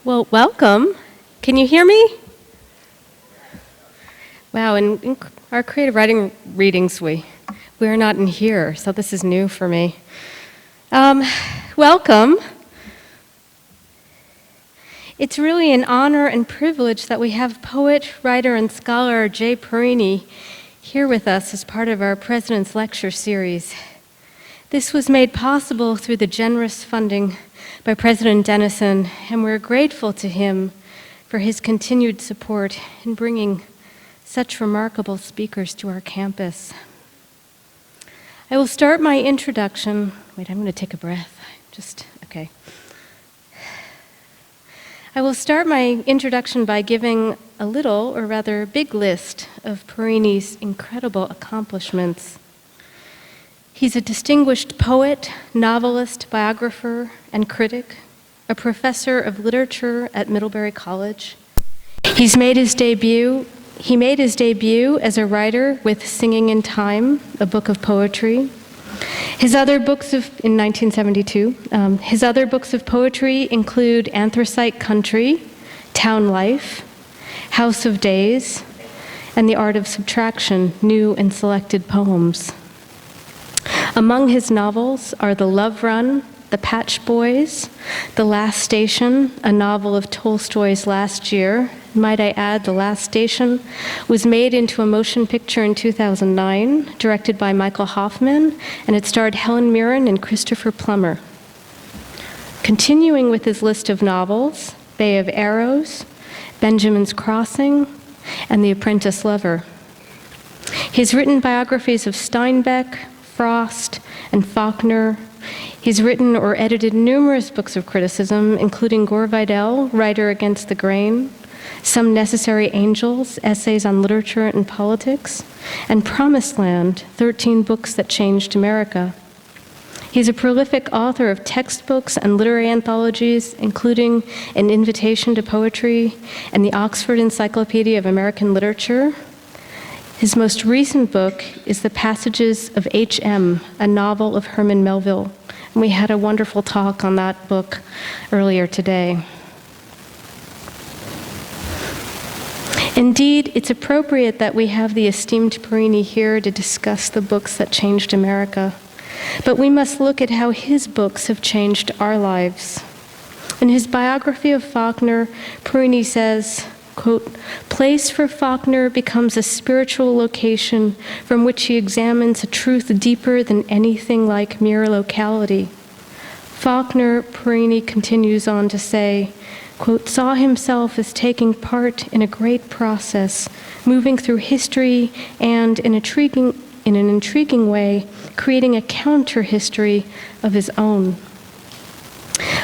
Well, welcome. Can you hear me? Wow, in our creative writing readings, we're not in here, so this is new for me. Welcome. It's really an honor and privilege that we have poet, writer, and scholar Jay Parini here with us as part of our President's Lecture Series. This was made possible through the generous funding by President Dennison, and we're grateful to him for his continued support in bringing such remarkable speakers to our campus. I will start my introduction. Wait, I'm going to take a breath. Okay. I will start my introduction by giving a little, or rather big list of Parini's incredible accomplishments. He's a distinguished poet, novelist, biographer, and critic, a professor of literature at Middlebury College. He made his debut as a writer with Singing in Time, a book of poetry. In 1972, his other books of poetry include Anthracite Country, Town Life, House of Days, and The Art of Subtraction, new and selected poems. Among his novels are The Love Run, The Patch Boys, The Last Station, a novel of Tolstoy's last year. Might I add, The Last Station was made into a motion picture in 2009, directed by Michael Hoffman, and it starred Helen Mirren and Christopher Plummer. Continuing with his list of novels, Bay of Arrows, Benjamin's Crossing, and The Apprentice Lover. He's written biographies of Steinbeck, Frost, and Faulkner. He's written or edited numerous books of criticism, including Gore Vidal, Writer Against the Grain, Some Necessary Angels, Essays on Literature and Politics, and Promised Land, 13 Books That Changed America. He's a prolific author of textbooks and literary anthologies, including An Invitation to Poetry and the Oxford Encyclopedia of American Literature. His most recent book is The Passages of H.M., a novel of Herman Melville. And we had a wonderful talk on that book earlier today. Indeed, it's appropriate that we have the esteemed Parini here to discuss the books that changed America. But we must look at how his books have changed our lives. In his biography of Faulkner, Parini says, quote, "Place for Faulkner becomes a spiritual location from which he examines a truth deeper than anything like mere locality." Faulkner, Parini continues on to say, quote, "saw himself as taking part in a great process, moving through history and, in an intriguing way, creating a counter-history of his own."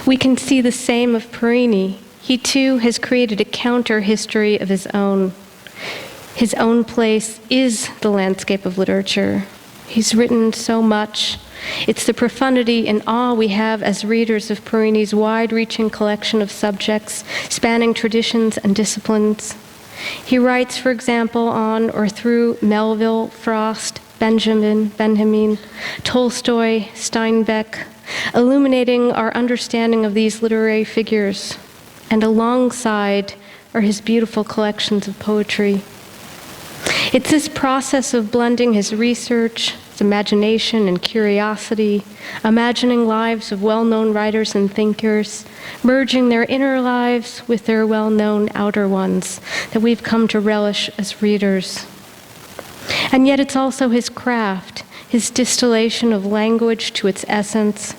We can see the same of Parini. He too has created a counter-history of his own. His own place is the landscape of literature. He's written so much. It's the profundity and awe we have as readers of Parini's wide-reaching collection of subjects, spanning traditions and disciplines. He writes, for example, on or through Melville, Frost, Benjamin, Tolstoy, Steinbeck, illuminating our understanding of these literary figures. And alongside are his beautiful collections of poetry. It's this process of blending his research, his imagination and curiosity, imagining lives of well-known writers and thinkers, merging their inner lives with their well-known outer ones, that we've come to relish as readers. And yet it's also his craft, his distillation of language to its essence.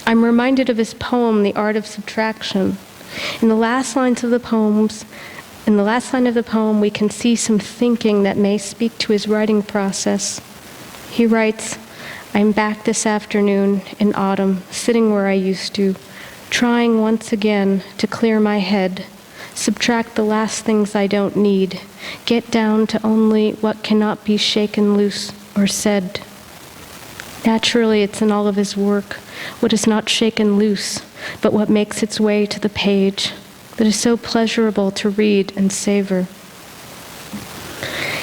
I'm reminded of his poem, The Art of Subtraction. In the last line of the poem, we can see some thinking that may speak to his writing process. He writes, "I'm back this afternoon in autumn, sitting where I used to, trying once again to clear my head, subtract the last things I don't need, get down to only what cannot be shaken loose or said." Naturally, it's in all of his work, what is not shaken loose, but what makes its way to the page, that is so pleasurable to read and savor.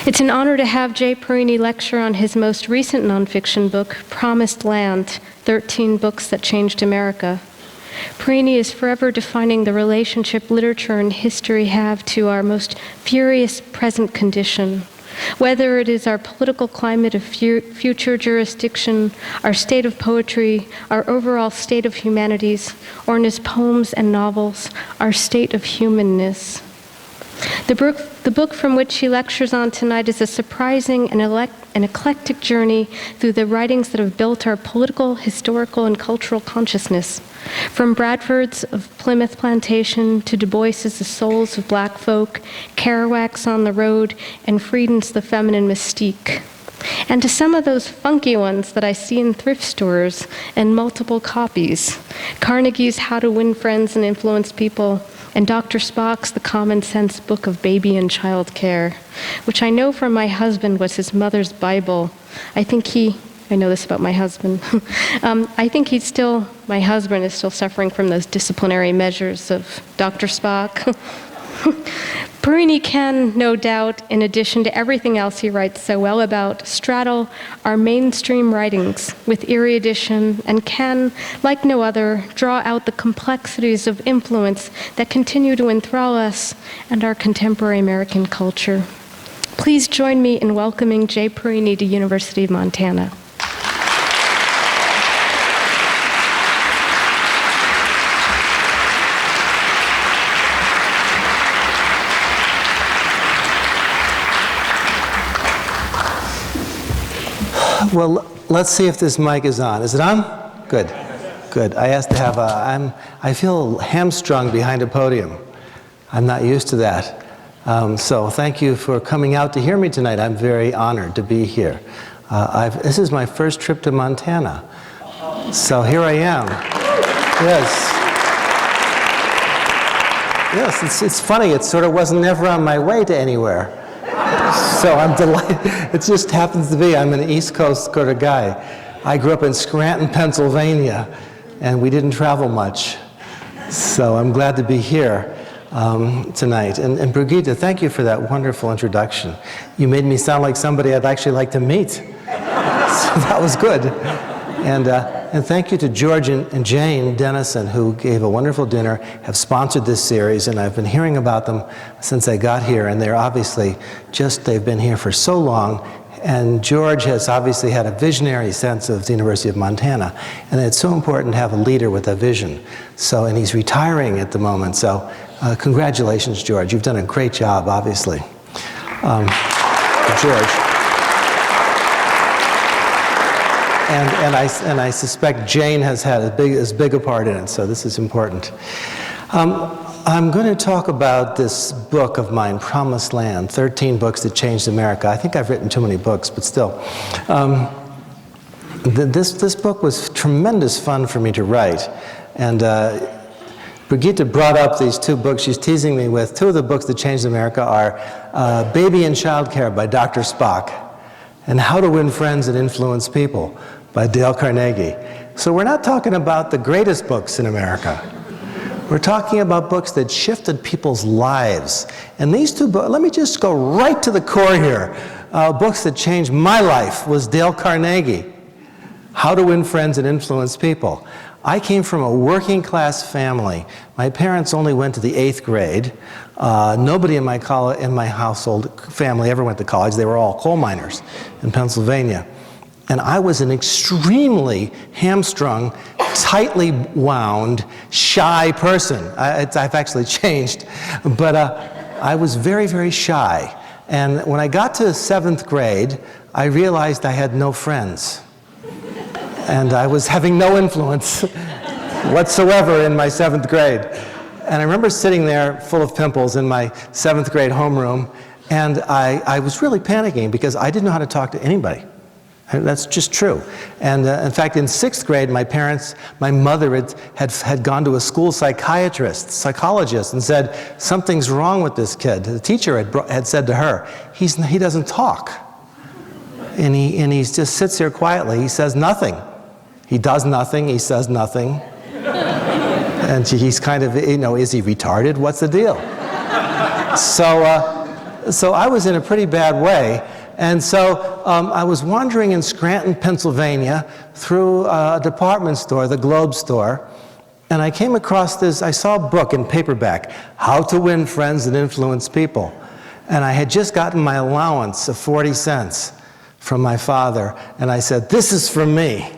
It's an honor to have Jay Parini lecture on his most recent nonfiction book, Promised Land, 13 Books That Changed America. Parini is forever defining the relationship literature and history have to our most furious present condition, whether it is our political climate of future jurisdiction, our state of poetry, our overall state of humanities, or in his poems and novels, our state of humanness. The book from which he lectures on tonight is a surprising and eclectic journey through the writings that have built our political, historical, and cultural consciousness, from Bradford's of Plymouth Plantation to Du Bois's The Souls of Black Folk, Kerouac's On the Road, and Frieden's The Feminine Mystique. And to some of those funky ones that I see in thrift stores in multiple copies, Carnegie's How to Win Friends and Influence People, and Dr. Spock's The Common Sense Book of Baby and Child Care, which I know from my husband was his mother's Bible. I know this about my husband. I think my husband is still suffering from those disciplinary measures of Dr. Spock. Parini can, no doubt, in addition to everything else he writes so well about, straddle our mainstream writings with erudition and can, like no other, draw out the complexities of influence that continue to enthrall us and our contemporary American culture. Please join me in welcoming J. Parini to University of Montana. Well, let's see if this mic is on. Is it on? Good. Good. I asked to have I feel hamstrung behind a podium. I'm not used to that. So thank you for coming out to hear me tonight. I'm very honored to be here. This is my first trip to Montana. So here I am. Yes. Yes, it's funny. It sort of wasn't never on my way to anywhere. So I'm delighted. It just happens to be, I'm an East Coast sort of guy. I grew up in Scranton, Pennsylvania, and we didn't travel much. So I'm glad to be here tonight. And Brigitte, thank you for that wonderful introduction. You made me sound like somebody I'd actually like to meet. So that was good. And thank you to George and Jane Dennison, who gave a wonderful dinner, have sponsored this series, and I've been hearing about them since I got here, and they're obviously they've been here for so long, and George has obviously had a visionary sense of the University of Montana, and it's so important to have a leader with a vision. So, and he's retiring at the moment, so congratulations, George. You've done a great job, obviously. George. And I suspect Jane has had as big a part in it, so this is important. I'm going to talk about this book of mine, Promised Land, 13 Books That Changed America. I think I've written too many books, but still. This book was tremendous fun for me to write. And Brigitte brought up these two books she's teasing me with. Two of the books that changed America are Baby and Child Care by Dr. Spock and How to Win Friends and Influence People by Dale Carnegie. So we're not talking about the greatest books in America. We're talking about books that shifted people's lives. And these two books, let me just go right to the core here. Books that changed my life was Dale Carnegie, How to Win Friends and Influence People. I came from a working class family. My parents only went to the 8th grade. Nobody in my household family ever went to college. They were all coal miners in Pennsylvania. And I was an extremely hamstrung, tightly wound, shy person. I've actually changed, but I was very, very shy. And when I got to 7th grade, I realized I had no friends. And I was having no influence whatsoever in my 7th grade. And I remember sitting there full of pimples in my 7th grade homeroom, and I was really panicking because I didn't know how to talk to anybody. And that's just true. And in fact, in 6th grade, my mother had gone to a school psychologist, and said, something's wrong with this kid. The teacher had said to her, he doesn't talk. And he just sits here quietly. He says nothing. He does nothing. He says nothing. And he's kind of, is he retarded? What's the deal? So I was in a pretty bad way. And so I was wandering in Scranton, Pennsylvania, through a department store, the Globe store, And I came across this, I saw a book in paperback, How to Win Friends and Influence People. And I had just gotten my allowance of 40 cents from my father, and I said, this is for me.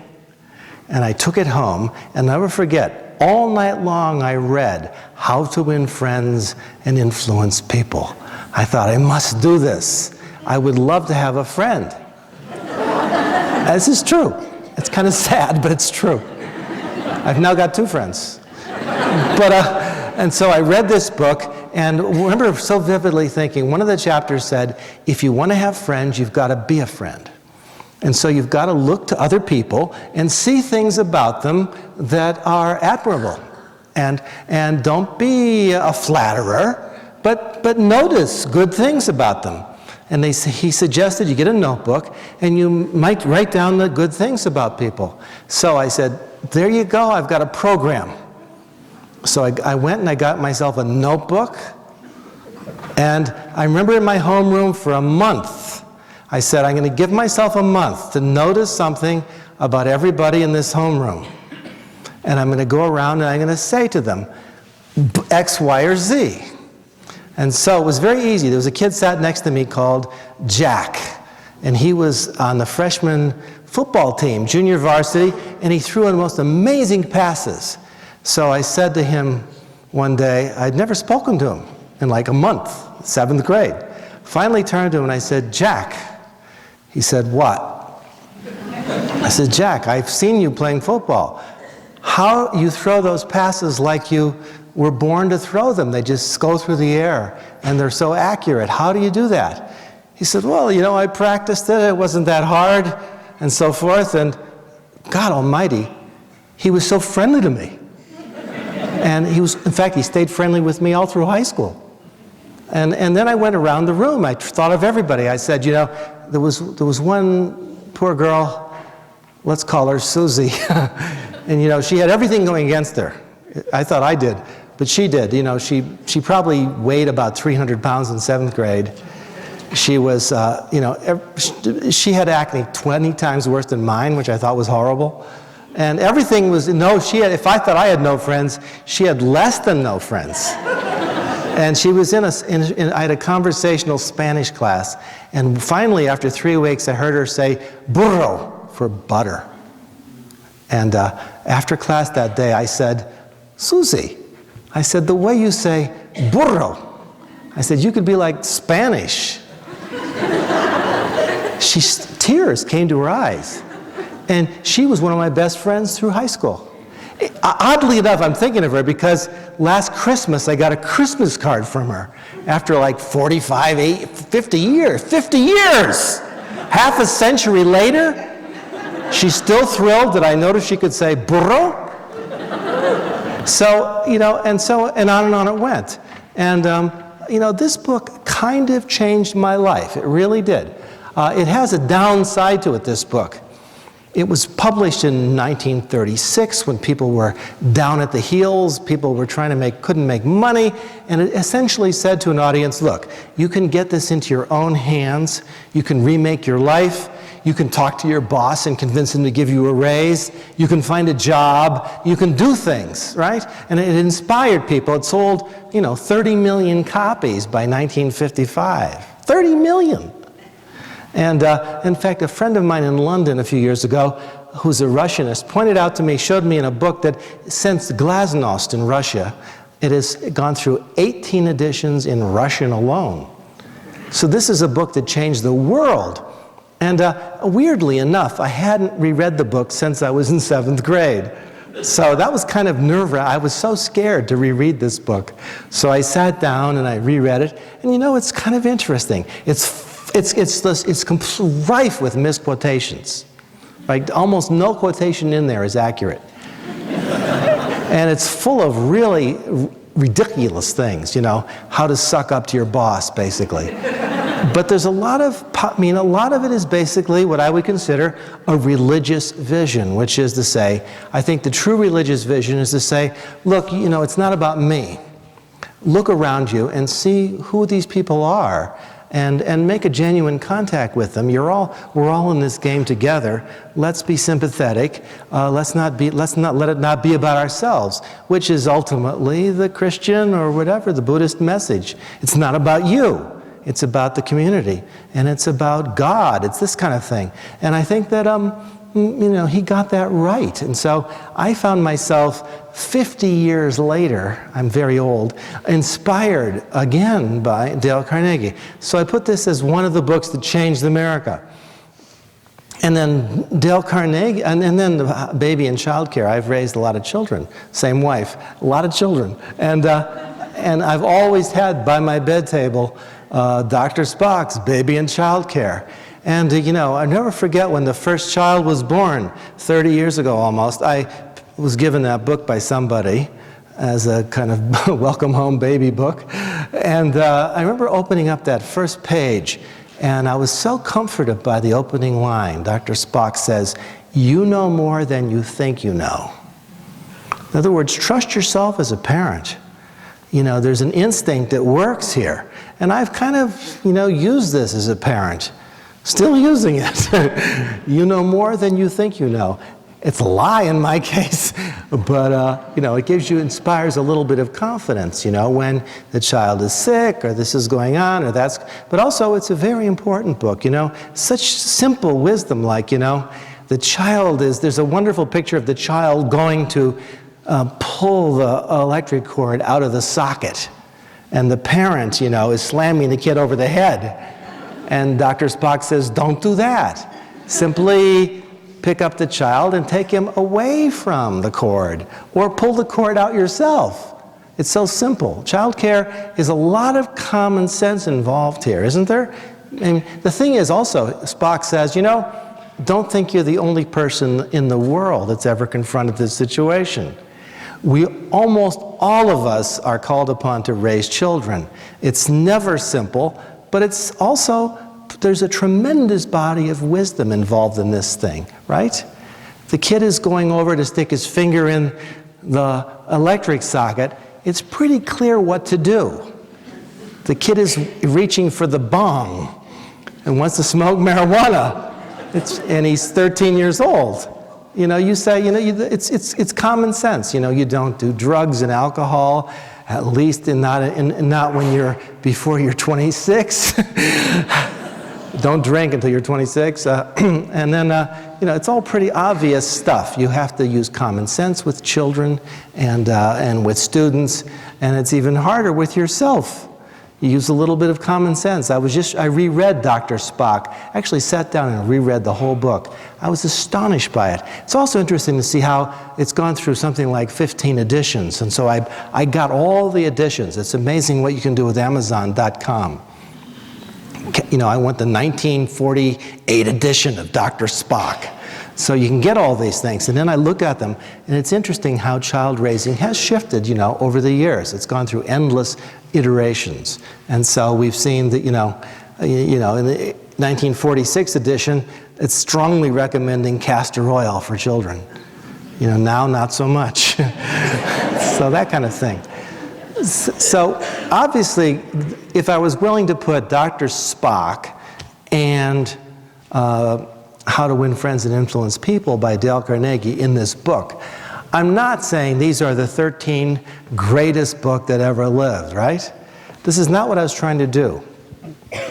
And I took it home, and I'll never forget, all night long I read How to Win Friends and Influence People. I thought, I must do this. I would love to have a friend. This is true. It's kind of sad, but it's true. I've now got 2 friends. And so I read this book, and remember so vividly thinking, one of the chapters said, if you want to have friends, you've got to be a friend. And so you've got to look to other people and see things about them that are admirable. And don't be a flatterer, but notice good things about them. And he suggested you get a notebook and you might write down the good things about people. So I said, there you go, I've got a program. So I went and I got myself a notebook. And I remember in my homeroom for a month, I said, I'm going to give myself a month to notice something about everybody in this homeroom. And I'm going to go around and I'm going to say to them, X, Y, or Z. And so it was very easy. There was a kid sat next to me called Jack. And he was on the freshman football team, junior varsity, and he threw in the most amazing passes. So I said to him one day, I'd never spoken to him in like a month, 7th grade. Finally turned to him and I said, Jack. He said, what? I said, Jack, I've seen you playing football. How you throw those passes like you were born to throw them. They just go through the air and they're so accurate. How do you do that? He said, well, you know, I practiced it. It wasn't that hard and so forth. And God almighty, he was so friendly to me. And he was, in fact, he stayed friendly with me all through high school. And then I went around the room. I thought of everybody. I said, you know, there was one poor girl, let's call her Susie. And, you know, she had everything going against her. I thought I did, but she did. You know, she probably weighed about 300 pounds in 7th grade. She was, you know, she had acne 20 times worse than mine, which I thought was horrible. And everything was, if I thought I had no friends, she had less than no friends. And she was I had a conversational Spanish class. And finally, after 3 weeks, I heard her say, burro, for butter. And after class that day, I said, Susie, I said, the way you say burro, I said, you could be like Spanish. Tears came to her eyes. And she was one of my best friends through high school. Oddly enough, I'm thinking of her because last Christmas I got a Christmas card from her after like 50 years. 50 years! Half a century later, she's still thrilled that I noticed she could say burro. So, you know, and on it went. And, you know, this book kind of changed my life. It really did. It has a downside to it, this book. It was published in 1936 when people were down at the heels, people were couldn't make money, and it essentially said to an audience, look, you can get this into your own hands, you can remake your life, you can talk to your boss and convince him to give you a raise, you can find a job, you can do things, right? And it inspired people. It sold, you know, 30 million copies by 1955. 30 million! And in fact, a friend of mine in London a few years ago, who's a Russianist, pointed out to me, showed me in a book that since Glasnost in Russia, it has gone through 18 editions in Russian alone. So this is a book that changed the world. And weirdly enough, I hadn't reread the book since I was in 7th grade. So that was kind of nerve-wracking. I was so scared to reread this book. So I sat down and I reread it. And you know, it's kind of interesting. It's rife with misquotations. Like almost no quotation in there is accurate. And it's full of really ridiculous things, you know, how to suck up to your boss, basically. But there's a lot of it is basically what I would consider a religious vision, which is to say, I think the true religious vision is to say, look, it's not about me. Look around you and see who these people are and make a genuine contact with them. We're all in this game together. Let's be sympathetic. Let's not let it not be about ourselves, which is ultimately the Christian or whatever, the Buddhist message. It's not about you. It's about the community, and it's about God. It's this kind of thing. And I think that he got that right. And so I found myself 50 years later, I'm very old, inspired again by Dale Carnegie. So I put this as one of the books that changed America. And then Dale Carnegie, and then the baby and child care. I've raised a lot of children, same wife, a lot of children. And I've always had by my bed table Dr. Spock's Baby and Child Care. And I never forget when the first child was born, 30 years ago almost. I was given that book by somebody as a kind of welcome home baby book. And I remember opening up that first page, and I was so comforted by the opening line. Dr. Spock says, "You know more than you think you know." In other words, trust yourself as a parent. There's an instinct that works here. And I've kind of, used this as a parent. Still using it. You know more than you think you know. It's a lie in my case, but, it inspires a little bit of confidence, when the child is sick or this is going on or that's, but also it's a very important book, such simple wisdom like, the child there's a wonderful picture of the child going to pull the electric cord out of the socket. And the parent, is slamming the kid over the head. And Dr. Spock says, don't do that. Simply pick up the child and take him away from the cord. Or pull the cord out yourself. It's so simple. Child care is a lot of common sense involved here, isn't there? And the thing is also, Spock says, don't think you're the only person in the world that's ever confronted this situation. Almost all of us are called upon to raise children. It's never simple, but it's also, there's a tremendous body of wisdom involved in this thing, right? The kid is going over to stick his finger in the electric socket. It's pretty clear what to do. The kid is reaching for the bong and wants to smoke marijuana. And he's 13 years old. You say, it's common sense. You don't do drugs and alcohol, at least not when you're before you're 26. Don't drink until you're 26. And then, it's all pretty obvious stuff. You have to use common sense with children and with students, and it's even harder with yourself. You use a little bit of common sense. I reread Dr. Spock. Actually sat down and reread the whole book. I was astonished by it. It's also interesting to see how it's gone through something like 15 editions. And so I got all the editions. It's amazing what you can do with Amazon.com. I want the 1948 edition of Dr. Spock. So you can get all these things. And then I look at them, and it's interesting how child raising has shifted, over the years. It's gone through endless iterations. And so we've seen that, in the 1946 edition, it's strongly recommending castor oil for children. Now not so much. So that kind of thing. So obviously, if I was willing to put Dr. Spock and How to Win Friends and Influence People by Dale Carnegie in this book, I'm not saying these are the 13 greatest books that ever lived, right? This is not what I was trying to do.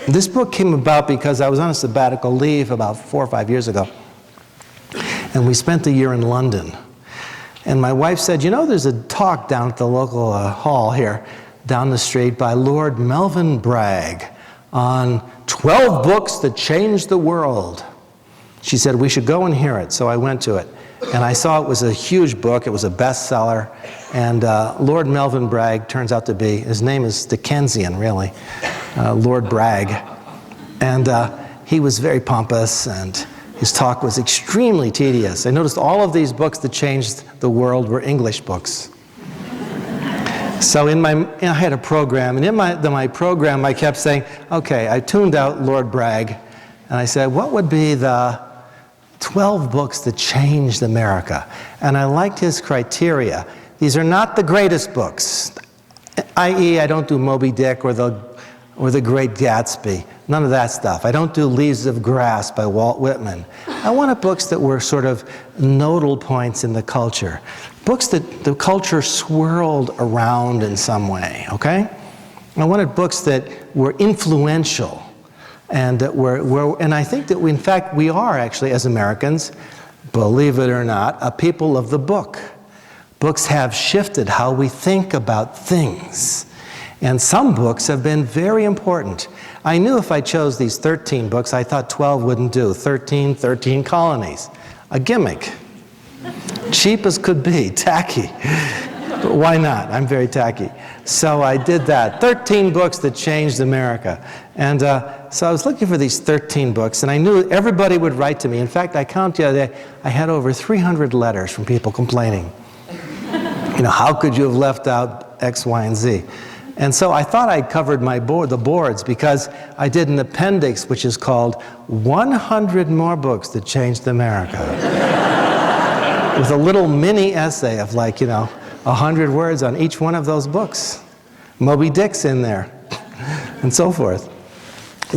This book came about because I was on a sabbatical leave about 4 or 5 years ago, and we spent the year in London. And my wife said, there's a talk down at the local hall here, down the street, by Lord Melvin Bragg on 12 books that changed the world. She said, we should go and hear it. So I went to it. And I saw it was a huge book. It was a bestseller. And Lord Melvin Bragg turns out to be, his name is Dickensian, really, Lord Bragg. And he was very pompous, and his talk was extremely tedious. I noticed all of these books that changed the world were English books. So I had a program, and in my program I kept saying, okay, I tuned out Lord Bragg, and I said, what would be the 12 books that changed America? And I liked his criteria. These are not the greatest books, i.e. I don't do Moby Dick or the or The Great Gatsby. None of that stuff. I don't do Leaves of Grass by Walt Whitman. I wanted books that were sort of nodal points in the culture. Books that the culture swirled around in some way, okay? I wanted books that were influential and that and I think that in fact we are actually, as Americans, believe it or not, a people of the book. Books have shifted how we think about things. And some books have been very important. I knew if I chose these 13 books, I thought 12 wouldn't do. 13 colonies. A gimmick. Cheap as could be, tacky. But why not? I'm very tacky. So I did that. 13 books that changed America. And so I was looking for these 13 books, and I knew everybody would write to me. In fact, I counted the other day, I had over 300 letters from people complaining. You know, how could you have left out X, Y, and Z? And so I thought I'd covered the boards, because I did an appendix which is called 100 More Books That Changed America. With a little mini essay of 100 words on each one of those books. Moby Dick's in there, and so forth.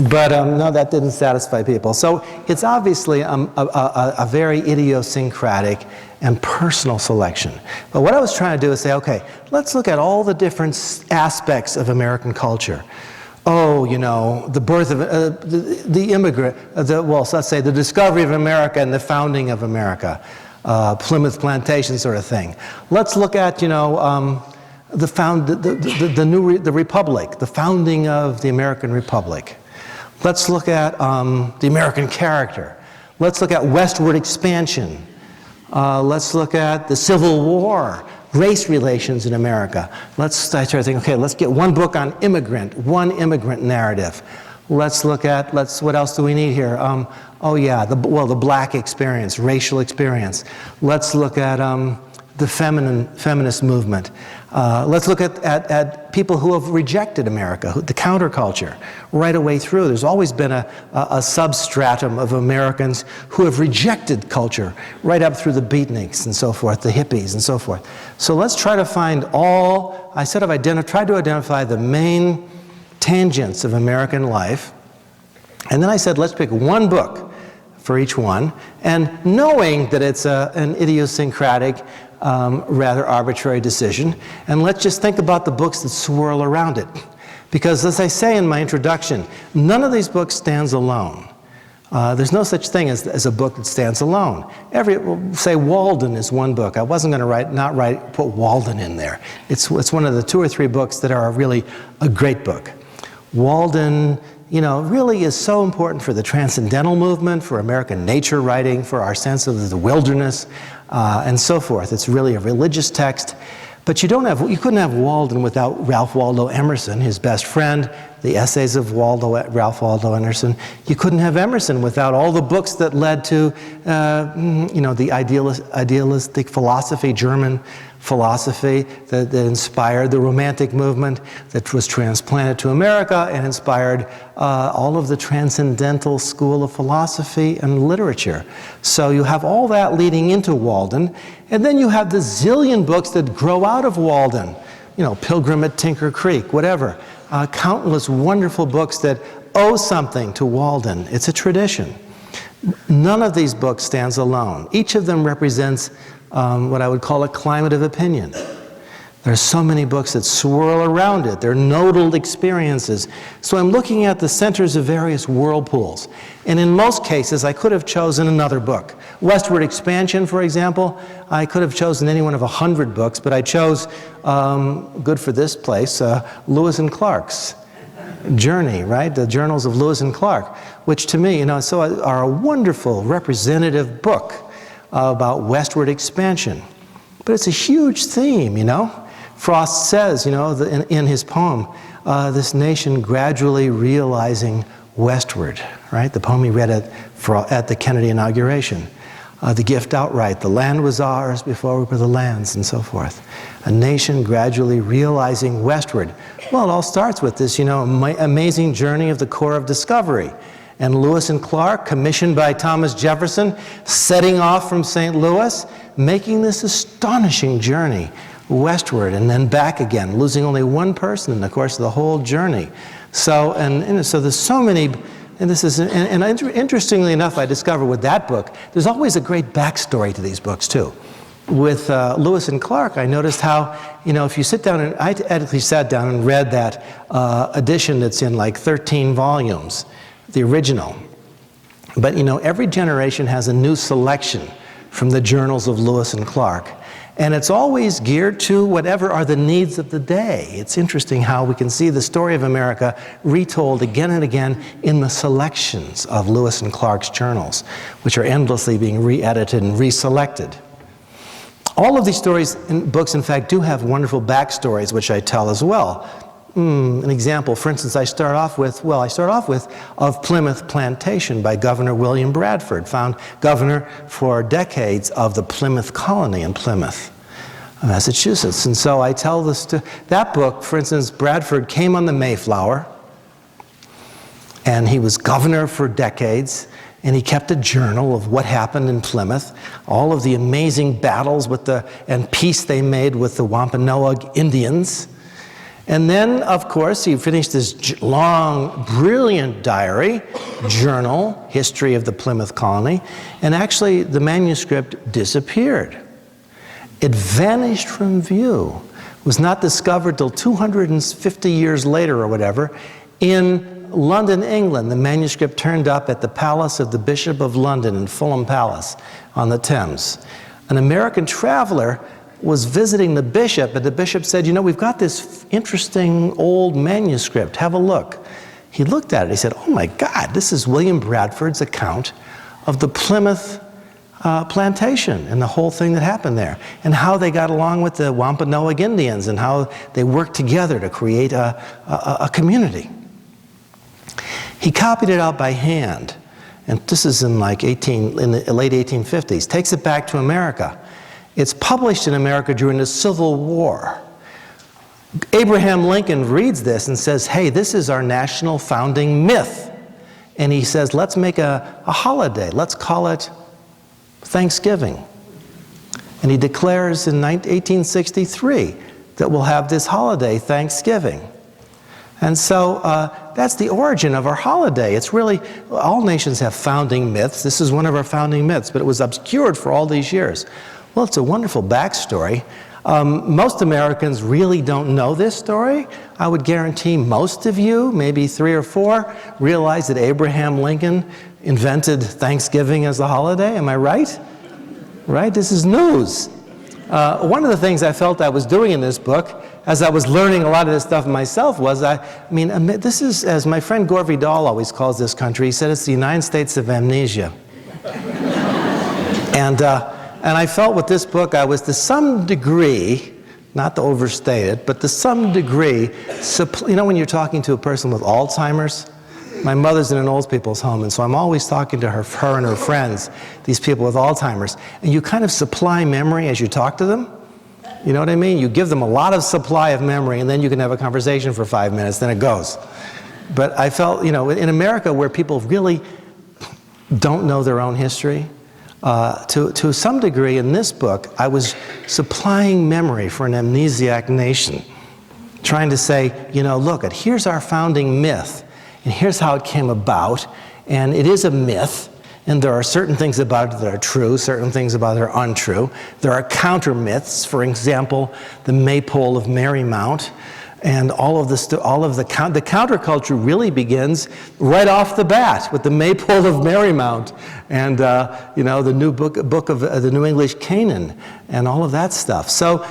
But no, that didn't satisfy people. So it's obviously a very idiosyncratic and personal selection. But what I was trying to do is say, okay, let's look at all the different aspects of American culture. Oh, the birth of the immigrant, let's say the discovery of America and the founding of America, Plymouth Plantation sort of thing. Let's look at, the Republic, the founding of the American Republic. Let's look at the American character. Let's look at westward expansion. Let's look at the Civil War, race relations in America. I started thinking, okay, let's get one book on one immigrant narrative. Let's look at, what else do we need here? The black experience, racial experience. Let's look at the feminist movement. Let's look at people who have rejected America, the counterculture, right away through. There's always been a substratum of Americans who have rejected culture, right up through the beatniks and so forth, the hippies and so forth. So let's try to find tried to identify the main tangents of American life. And then I said, let's pick one book for each one, and knowing that it's an idiosyncratic, rather arbitrary decision, and let's just think about the books that swirl around it. Because as I say in my introduction, none of these books stands alone. There's no such thing as a book that stands alone. Say Walden is one book. I wasn't going to put Walden in there. It's one of the 2 or 3 books that are really a great book. Walden, really is so important for the transcendental movement, for American nature writing, for our sense of the wilderness, and so forth. It's really a religious text. But you couldn't have Walden without Ralph Waldo Emerson, his best friend, the essays of Ralph Waldo Emerson. You couldn't have Emerson without all the books that led to, the idealistic philosophy, German philosophy that inspired the Romantic movement, that was transplanted to America and inspired all of the transcendental school of philosophy and literature. So you have all that leading into Walden, and then you have the zillion books that grow out of Walden, Pilgrim at Tinker Creek, whatever. Countless wonderful books that owe something to Walden. It's a tradition. None of these books stands alone. Each of them represents what I would call a climate of opinion. There are so many books that swirl around it. They're nodal experiences. So I'm looking at the centers of various whirlpools. And in most cases, I could have chosen another book. Westward Expansion, for example, I could have chosen any one of 100 books, but I chose, good for this place, Lewis and Clark's Journey, right? The Journals of Lewis and Clark, which to me, are a wonderful representative book about westward expansion. But it's a huge theme, Frost says, in his poem, this nation gradually realizing westward, right? The poem he read at the Kennedy inauguration. The gift outright, the land was ours before we were the land's, and so forth. A nation gradually realizing westward. Well, it all starts with this, amazing journey of the Corps of Discovery. And Lewis and Clark, commissioned by Thomas Jefferson, setting off from St. Louis, making this astonishing journey westward and then back again, losing only one person in the course of the whole journey. So, so there's so many, and this is, and interestingly enough, I discovered with that book, there's always a great backstory to these books too. With Lewis and Clark, I noticed how, if you sit down, and I actually sat down and read that edition that's in like 13 volumes, the original. But every generation has a new selection from the journals of Lewis and Clark. And it's always geared to whatever are the needs of the day. It's interesting how we can see the story of America retold again and again in the selections of Lewis and Clark's journals, which are endlessly being re-edited and reselected. All of these stories and books, in fact, do have wonderful backstories, which I tell as well. An example, for instance, I start off with Of Plymouth Plantation by Governor William Bradford, found governor for decades of the Plymouth colony in Plymouth, Massachusetts. And so I tell that book, for instance, Bradford came on the Mayflower, and he was governor for decades, and he kept a journal of what happened in Plymouth, all of the amazing battles and peace they made with the Wampanoag Indians. And then, of course, he finished this long, brilliant diary, journal, history of the Plymouth colony, and actually the manuscript disappeared. It vanished from view, was not discovered till 250 years later or whatever. In London, England, the manuscript turned up at the palace of the Bishop of London in Fulham Palace on the Thames. An American traveler was visiting the bishop, and the bishop said, we've got this interesting old manuscript, have a look. He looked at it, he said, oh my God, this is William Bradford's account of the Plymouth plantation and the whole thing that happened there, and how they got along with the Wampanoag Indians, and how they worked together to create a community. He copied it out by hand, and this is in the late 1850s, takes it back to America. It's published in America during the Civil War. Abraham Lincoln reads this and says, hey, this is our national founding myth. And he says, let's make a holiday. Let's call it Thanksgiving. And he declares in 1863 that we'll have this holiday, Thanksgiving. And so that's the origin of our holiday. It's really, all nations have founding myths. This is one of our founding myths, but it was obscured for all these years. Well, it's a wonderful backstory. Most Americans really don't know this story. I would guarantee most of you, maybe 3 or 4, realize that Abraham Lincoln invented Thanksgiving as a holiday. Am I right? Right? This is news. One of the things I felt I was doing in this book, as I was learning a lot of this stuff myself, was, this is, as my friend Gore Vidal always calls this country, he said it's the United States of amnesia. And I felt with this book I was to some degree, not to overstate it, but to some degree, when you're talking to a person with Alzheimer's, my mother's in an old people's home, and so I'm always talking to her and her friends, these people with Alzheimer's, and you kind of supply memory as you talk to them. You know what I mean? You give them a lot of supply of memory, and then you can have a conversation for 5 minutes, then it goes. But I felt, in America where people really don't know their own history, to some degree in this book, I was supplying memory for an amnesiac nation, trying to say, look, here's our founding myth, and here's how it came about, and it is a myth, and there are certain things about it that are true, certain things about it are untrue. There are counter myths, for example, the Maypole of Marymount, and all of the counterculture really begins right off the bat with the Maypole of Marymount, and the new book of the New English Canaan, and all of that stuff. So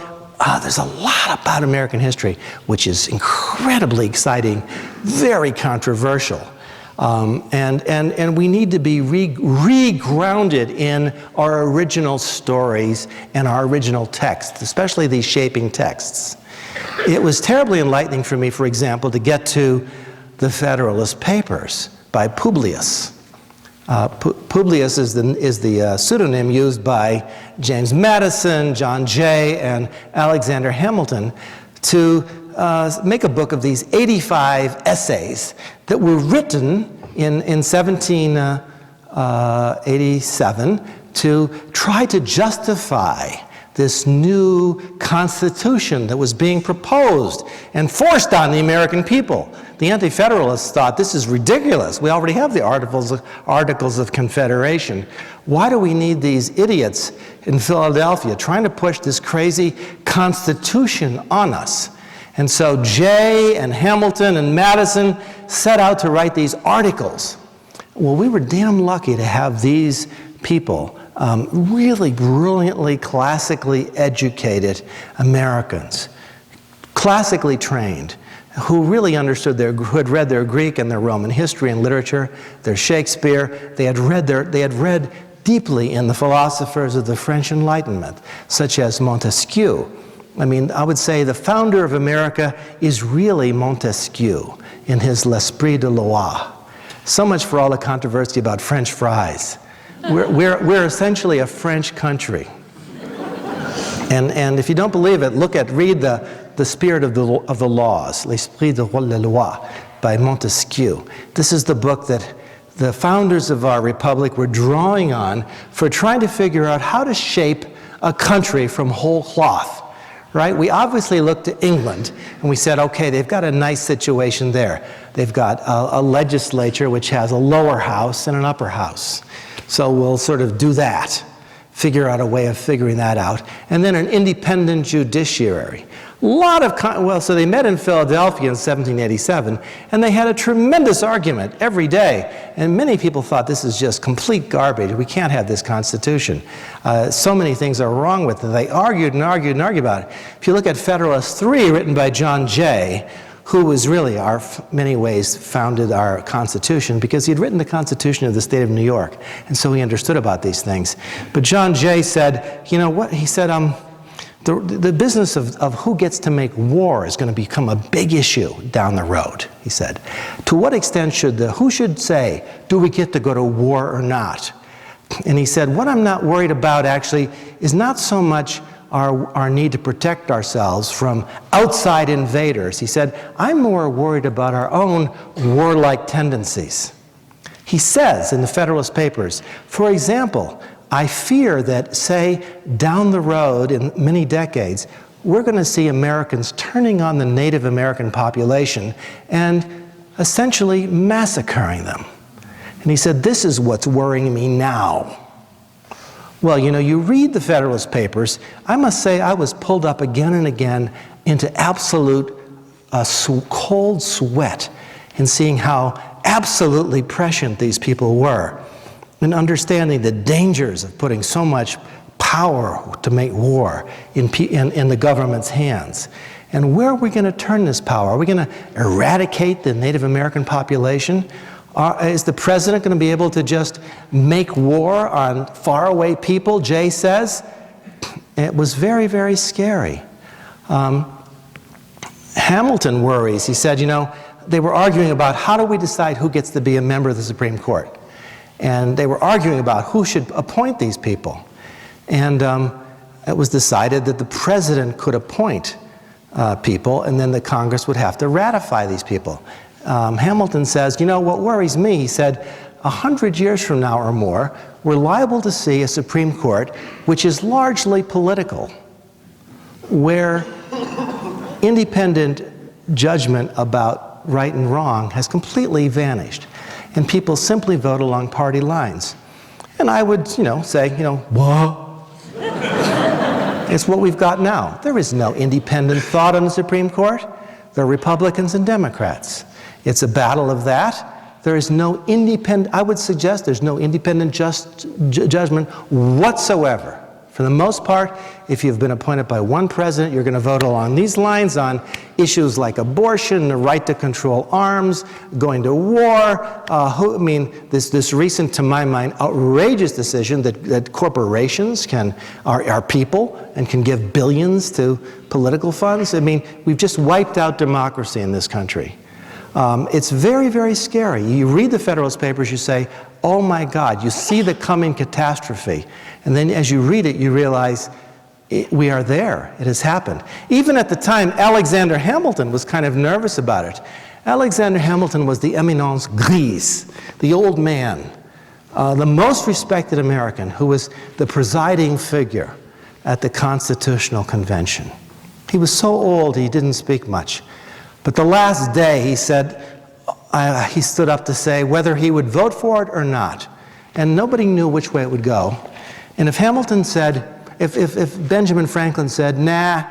there's a lot about American history which is incredibly exciting, very controversial, and we need to be re-grounded in our original stories and our original texts, especially these shaping texts. It was terribly enlightening for me, for example, to get to the Federalist Papers by Publius. Publius is the pseudonym used by James Madison, John Jay, and Alexander Hamilton to make a book of these 85 essays that were written in 1787 to try to justify this new constitution that was being proposed and forced on the American people. The Anti-Federalists thought, this is ridiculous. We already have the Articles of Confederation. Why do we need these idiots in Philadelphia trying to push this crazy constitution on us? And so Jay and Hamilton and Madison set out to write these articles. Well, we were damn lucky to have these people, really brilliantly, classically educated Americans, classically trained, who really understood who had read their Greek and their Roman history and literature, their Shakespeare. They had read deeply in the philosophers of the French Enlightenment, such as Montesquieu. I mean, I would say the founder of America is really Montesquieu in his L'Esprit de Loi. So much for all the controversy about French fries. We're essentially a French country. And if you don't believe it, read the Spirit of the Laws, L'Esprit de la Loi, by Montesquieu. This is the book that the founders of our republic were drawing on for trying to figure out how to shape a country from whole cloth. Right? We obviously looked to England and we said, okay, they've got a nice situation there. They've got a legislature which has a lower house and an upper house. So we'll sort of do that, figure out a way of figuring that out. And then an independent judiciary. So they met in Philadelphia in 1787, and they had a tremendous argument every day. And many people thought this is just complete garbage. We can't have this Constitution. So many things are wrong with it. They argued and argued and argued about it. If you look at Federalist III, written by John Jay, who was really, many ways, founded our Constitution, because he had written the Constitution of the state of New York, and so he understood about these things. But John Jay said, you know what? He said, the business of who gets to make war is going to become a big issue down the road, he said. To what extent who should say, do we get to go to war or not? And he said, what I'm not worried about actually is not so much our need to protect ourselves from outside invaders. He said, I'm more worried about our own warlike tendencies. He says in the Federalist Papers, for example, I fear that, say, down the road in many decades, we're going to see Americans turning on the Native American population and essentially massacring them. And he said, this is what's worrying me now. Well, you know, you read the Federalist Papers, I must say I was pulled up again and again into absolute cold sweat in seeing how absolutely prescient these people were, and understanding the dangers of putting so much power to make war in the government's hands. And where are we going to turn this power? Are we going to eradicate the Native American population? Is the president going to be able to just make war on faraway people, Jay says? It was very, very scary. Hamilton worries. He said, you know, they were arguing about how do we decide who gets to be a member of the Supreme Court? And they were arguing about who should appoint these people. And it was decided that the president could appoint people, and then the Congress would have to ratify these people. Hamilton says, you know, what worries me, he said, 100 years from now or more, we're liable to see a Supreme Court which is largely political, where independent judgment about right and wrong has completely vanished, and people simply vote along party lines. And I would, say, what? It's what we've got now. There is no independent thought on the Supreme Court. There are Republicans and Democrats. It's a battle of that. There is no independent, I would suggest there's no independent judgment whatsoever. For the most part, if you've been appointed by one president, you're going to vote along these lines on issues like abortion, the right to control arms, going to war. This recent, to my mind, outrageous decision that corporations are people and can give billions to political funds. I mean, we've just wiped out democracy in this country. It's very, very scary. You read the Federalist Papers, you say, oh my God, you see the coming catastrophe. And then as you read it, you realize we are there. It has happened. Even at the time, Alexander Hamilton was kind of nervous about it. Alexander Hamilton was the éminence grise, the old man, the most respected American, who was the presiding figure. at the Constitutional Convention. He was so old he didn't speak much. But the last day he said, he stood up to say whether he would vote for it or not. And nobody knew which way it would go. And if Hamilton said, if Benjamin Franklin said, nah,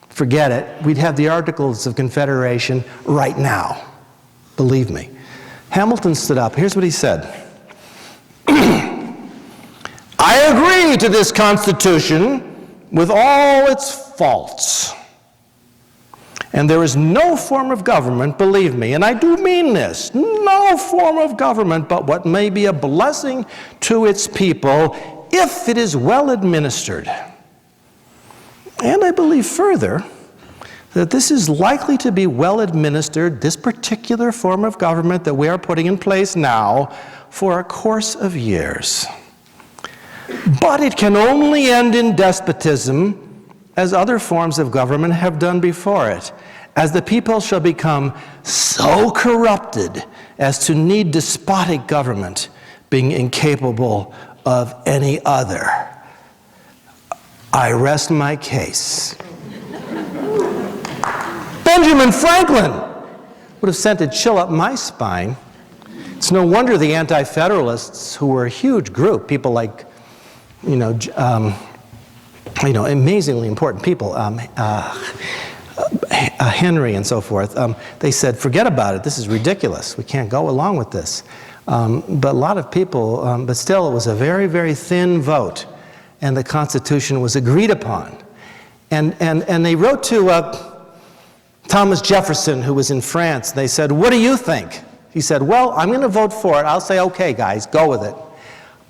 forget it, we'd have the Articles of Confederation right now. Believe me. Hamilton stood up. Here's what he said. I agree to this Constitution with all its faults. And there is no form of government, believe me, and I do mean this, no form of government but what may be a blessing to its people if it is well administered. And I believe further that this is likely to be well administered, this particular form of government that we are putting in place now, for a course of years. But it can only end in despotism, as other forms of government have done before it, as the people shall become so corrupted as to need despotic government, being incapable of any other. I rest my case. Benjamin Franklin would have sent a chill up my spine. It's no wonder the Anti-Federalists, who were a huge group, people like, amazingly important people, Henry and so forth, they said, forget about it, this is ridiculous, we can't go along with this. But a lot of people, but still it was a very, very thin vote, and the Constitution was agreed upon. And they wrote to Thomas Jefferson, who was in France. They said, what do you think? He said, well, I'm going to vote for it. I'll say, okay, guys, go with it.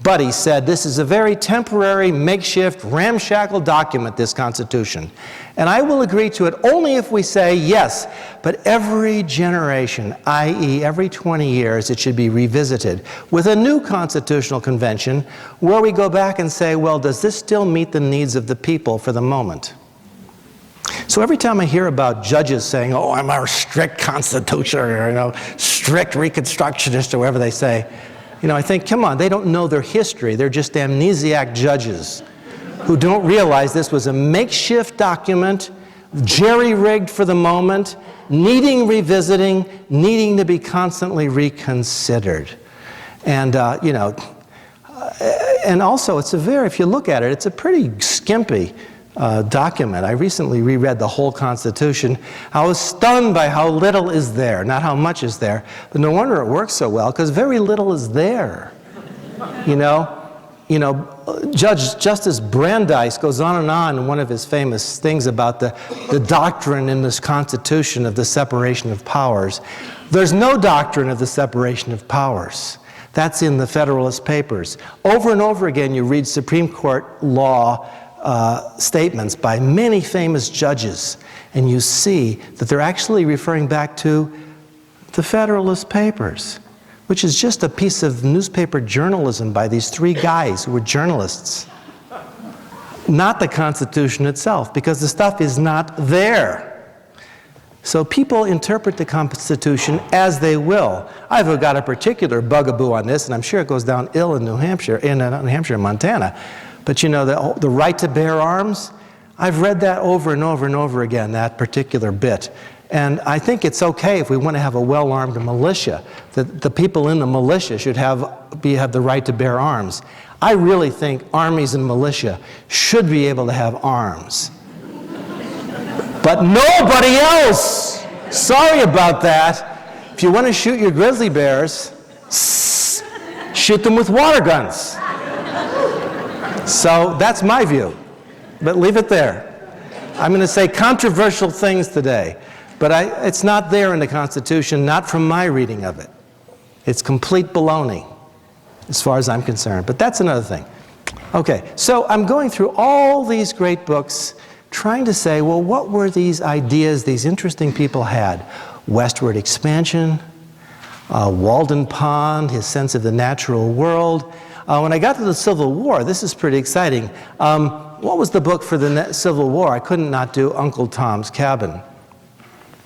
But he said, this is a very temporary, makeshift, ramshackle document, this Constitution. And I will agree to it only if we say yes, but every generation, i.e. every 20 years, it should be revisited with a new Constitutional Convention where we go back and say, well, does this still meet the needs of the people for the moment? So every time I hear about judges saying, oh, I'm a strict Constitution, or strict Reconstructionist, or whatever they say, I think, come on, they don't know their history. They're just amnesiac judges who don't realize this was a makeshift document, jerry-rigged for the moment, needing revisiting, needing to be constantly reconsidered. And, and also, if you look at it, it's a pretty skimpy document. I recently reread the whole Constitution. I was stunned by how little is there, not how much is there. But no wonder it works so well, because very little is there. Justice Brandeis goes on and on in one of his famous things about the doctrine in this Constitution of the separation of powers. There's no doctrine of the separation of powers. That's in the Federalist Papers. Over and over again, you read Supreme Court law statements by many famous judges, and you see that they're actually referring back to the Federalist Papers, which is just a piece of newspaper journalism by these three guys who were journalists, not the Constitution itself, because the stuff is not there. So people interpret the Constitution as they will. I've got a particular bugaboo on this, and I'm sure it goes down ill in New Hampshire and Montana. But the right to bear arms, I've read that over and over and over again, that particular bit. And I think it's okay if we want to have a well-armed militia, that the people in the militia should have the right to bear arms. I really think armies and militia should be able to have arms. But nobody else! Sorry about that. If you want to shoot your grizzly bears, shoot them with water guns. So that's my view, but leave it there. I'm going to say controversial things today, but it's not there in the Constitution, not from my reading of it. It's complete baloney, as far as I'm concerned, but that's another thing. Okay, so I'm going through all these great books, trying to say, well, what were these ideas these interesting people had? Westward expansion, Walden Pond, his sense of the natural world. When I got to the Civil War, this is pretty exciting. What was the book for the Civil War? I couldn't not do Uncle Tom's Cabin.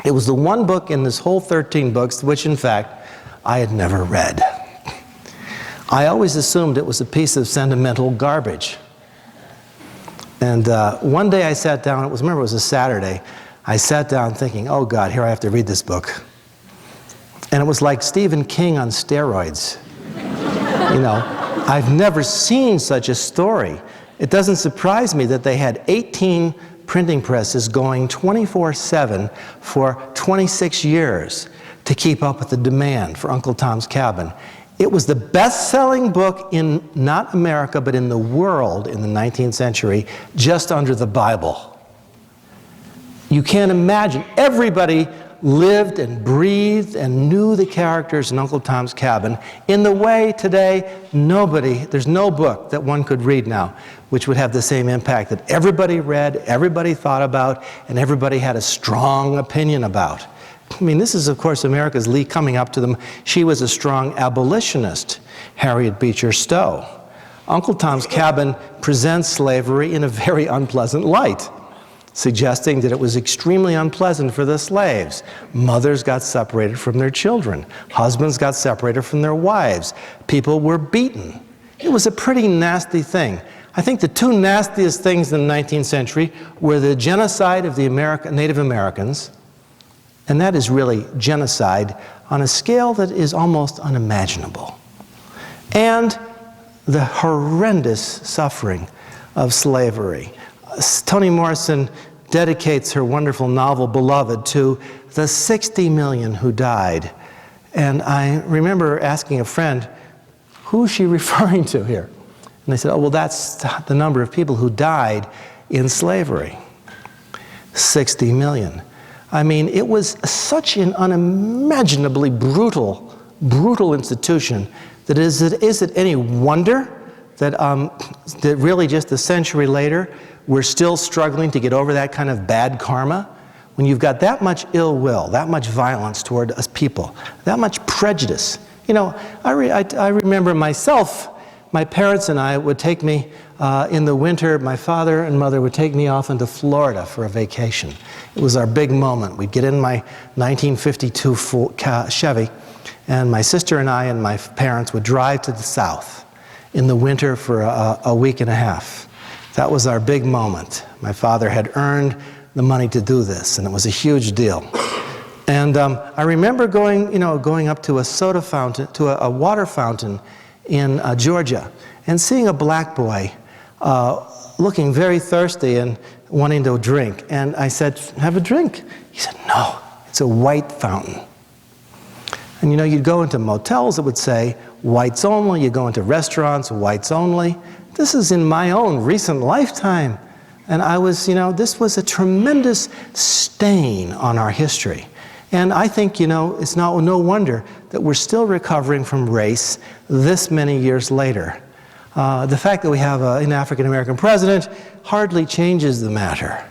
It was the one book in this whole 13 books, which in fact, I had never read. I always assumed it was a piece of sentimental garbage. And one day I sat down, it was a Saturday, I sat down thinking, oh God, here I have to read this book. And it was like Stephen King on steroids. You know, I've never seen such a story. It doesn't surprise me that they had 18 printing presses going 24/7 for 26 years to keep up with the demand for Uncle Tom's Cabin. It was the best-selling book in not America, but in the world in the 19th century, just under the Bible. You can't imagine. Everybody lived and breathed and knew the characters in Uncle Tom's Cabin in the way today there's no book that one could read now which would have the same impact that everybody read, everybody thought about, and everybody had a strong opinion about. I mean, this is, of course, America's Lee coming up to them. She was a strong abolitionist, Harriet Beecher Stowe. Uncle Tom's Cabin presents slavery in a very unpleasant light, suggesting that it was extremely unpleasant for the slaves. Mothers got separated from their children. Husbands got separated from their wives. People were beaten. It was a pretty nasty thing. I think the two nastiest things in the 19th century were the genocide of the Native Americans, and that is really genocide on a scale that is almost unimaginable, and the horrendous suffering of slavery. Toni Morrison dedicates her wonderful novel, Beloved, to the 60 million who died. And I remember asking a friend, who is she referring to here? And they said, oh, well, that's the number of people who died in slavery. 60 million. I mean, it was such an unimaginably brutal institution that is it any wonder that really just a century later, we're still struggling to get over that kind of bad karma? When you've got that much ill will, that much violence toward us people, that much prejudice. You know, I remember myself, my parents and I would take me in the winter, my father and mother would take me off into Florida for a vacation. It was our big moment. We'd get in my 1952 Chevy, and my sister and I and my parents would drive to the south in the winter for a week and a half. That was our big moment. My father had earned the money to do this, and it was a huge deal. And I remember going up to a soda fountain, to a water fountain in Georgia, and seeing a black boy looking very thirsty and wanting to drink. And I said, have a drink. He said, no, it's a white fountain. And you know, you'd go into motels that would say, whites only. You go into restaurants, whites only. This is in my own recent lifetime. And I was, this was a tremendous stain on our history. And I think, it's no wonder that we're still recovering from race this many years later. The fact that we have an African-American president hardly changes the matter.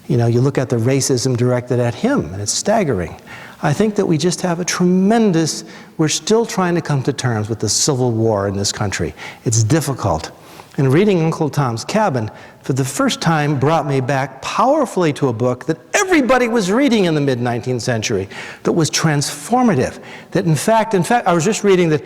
You look at the racism directed at him, and it's staggering. I think that we just have we're still trying to come to terms with the Civil War in this country. It's difficult. And reading Uncle Tom's Cabin, for the first time, brought me back powerfully to a book that everybody was reading in the mid-19th century, that was transformative. That in fact, I was just reading that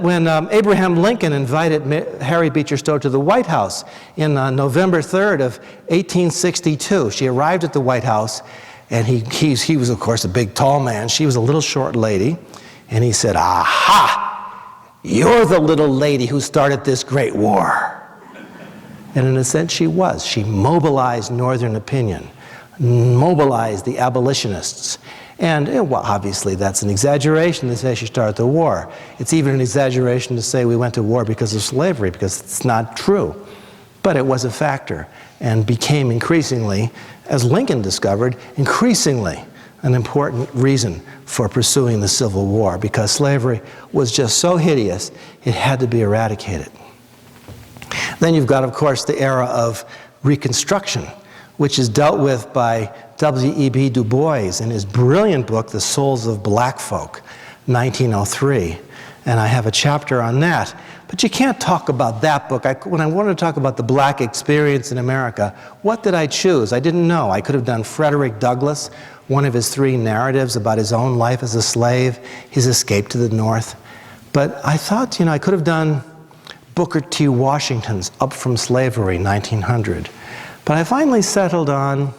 when Abraham Lincoln invited Harriet Beecher Stowe to the White House in November 3rd of 1862, she arrived at the White House, and he was, of course, a big, tall man. She was a little short lady, and he said, aha! You're the little lady who started this great war. And in a sense, she was. She mobilized Northern opinion, mobilized the abolitionists. And, well, obviously, that's an exaggeration to say she started the war. It's even an exaggeration to say we went to war because of slavery, because it's not true. But it was a factor, and became increasingly, as Lincoln discovered, increasingly an important reason for pursuing the Civil War, because slavery was just so hideous, it had to be eradicated. Then you've got, of course, the era of Reconstruction, which is dealt with by W.E.B. Du Bois in his brilliant book, The Souls of Black Folk, 1903. And I have a chapter on that. But you can't talk about that book. When I wanted to talk about the black experience in America, what did I choose? I didn't know. I could have done Frederick Douglass, one of his 3 narratives about his own life as a slave, his escape to the North. But I thought, I could have done Booker T. Washington's Up from Slavery, 1900. But I finally settled on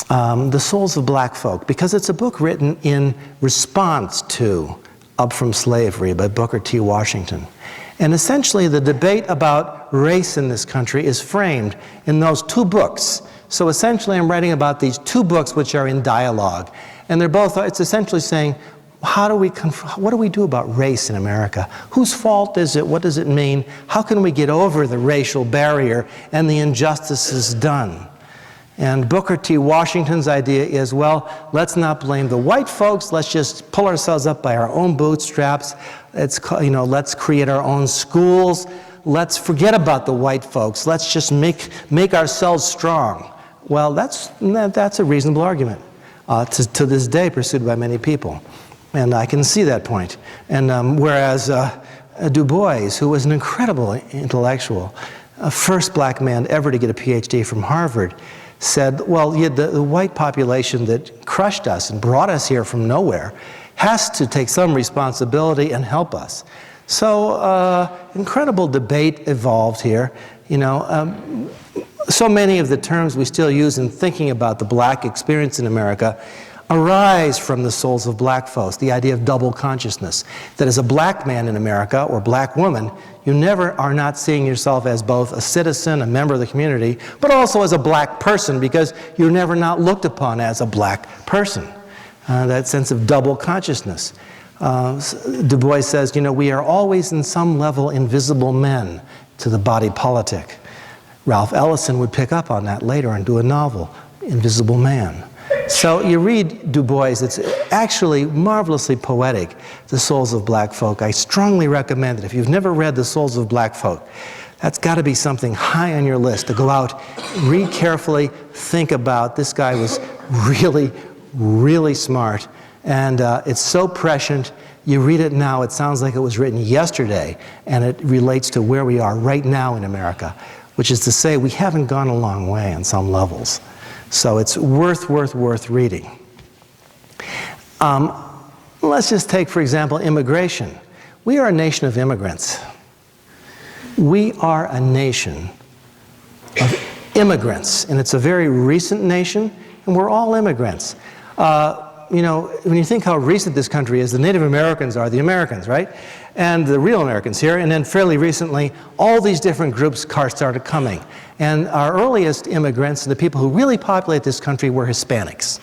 The Souls of Black Folk, because it's a book written in response to Up from Slavery by Booker T. Washington. And essentially the debate about race in this country is framed in those two books. So essentially I'm writing about these two books which are in dialogue. And they're both, it's essentially saying, what do we do about race in America? Whose fault is it? What does it mean? How can we get over the racial barrier and the injustices done? And Booker T. Washington's idea is, well, let's not blame the white folks. Let's just pull ourselves up by our own bootstraps. Let's create our own schools. Let's forget about the white folks. Let's just make ourselves strong. Well, that's a reasonable argument to this day pursued by many people. And I can see that point. And whereas Du Bois, who was an incredible intellectual, first black man ever to get a PhD from Harvard, said, well, the white population that crushed us and brought us here from nowhere has to take some responsibility and help us. So incredible debate evolved here. So many of the terms we still use in thinking about the black experience in America arise from the souls of black folks, the idea of double consciousness, that as a black man in America or black woman, you never are not seeing yourself as both a citizen, a member of the community, but also as a black person, because you're never not looked upon as a black person. That sense of double consciousness. Du Bois says, we are always in some level invisible men to the body politic. Ralph Ellison would pick up on that later and do a novel, Invisible Man. So you read Du Bois, it's actually marvelously poetic, The Souls of Black Folk. I strongly recommend it. If you've never read The Souls of Black Folk, that's got to be something high on your list to go out, read carefully, think about. This guy was really, really smart. And it's so prescient. You read it now, it sounds like it was written yesterday, and it relates to where we are right now in America, which is to say we haven't gone a long way on some levels. So it's worth reading. Let's just take, for example, immigration. We are a nation of immigrants. We are a nation of immigrants, and it's a very recent nation, and we're all immigrants. When you think how recent this country is, the Native Americans are the Americans, right? And the real Americans here, and then fairly recently, all these different groups started coming. And our earliest immigrants, and the people who really populate this country, were Hispanics.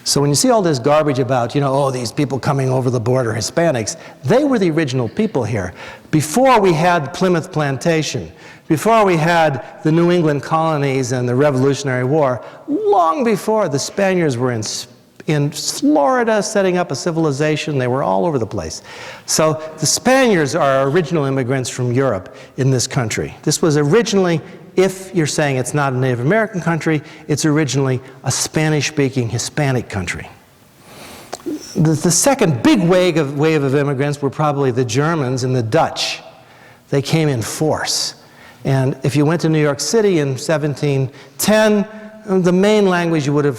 So when you see all this garbage about, these people coming over the border, Hispanics, they were the original people here. Before we had Plymouth Plantation, before we had the New England colonies and the Revolutionary War, long before the Spaniards were in Florida setting up a civilization, they were all over the place. So the Spaniards are our original immigrants from Europe in this country. This was originally, if you're saying it's not a Native American country, it's originally a Spanish-speaking Hispanic country. The second big wave of immigrants were probably the Germans and the Dutch. They came in force. And if you went to New York City in 1710, the main languages you would have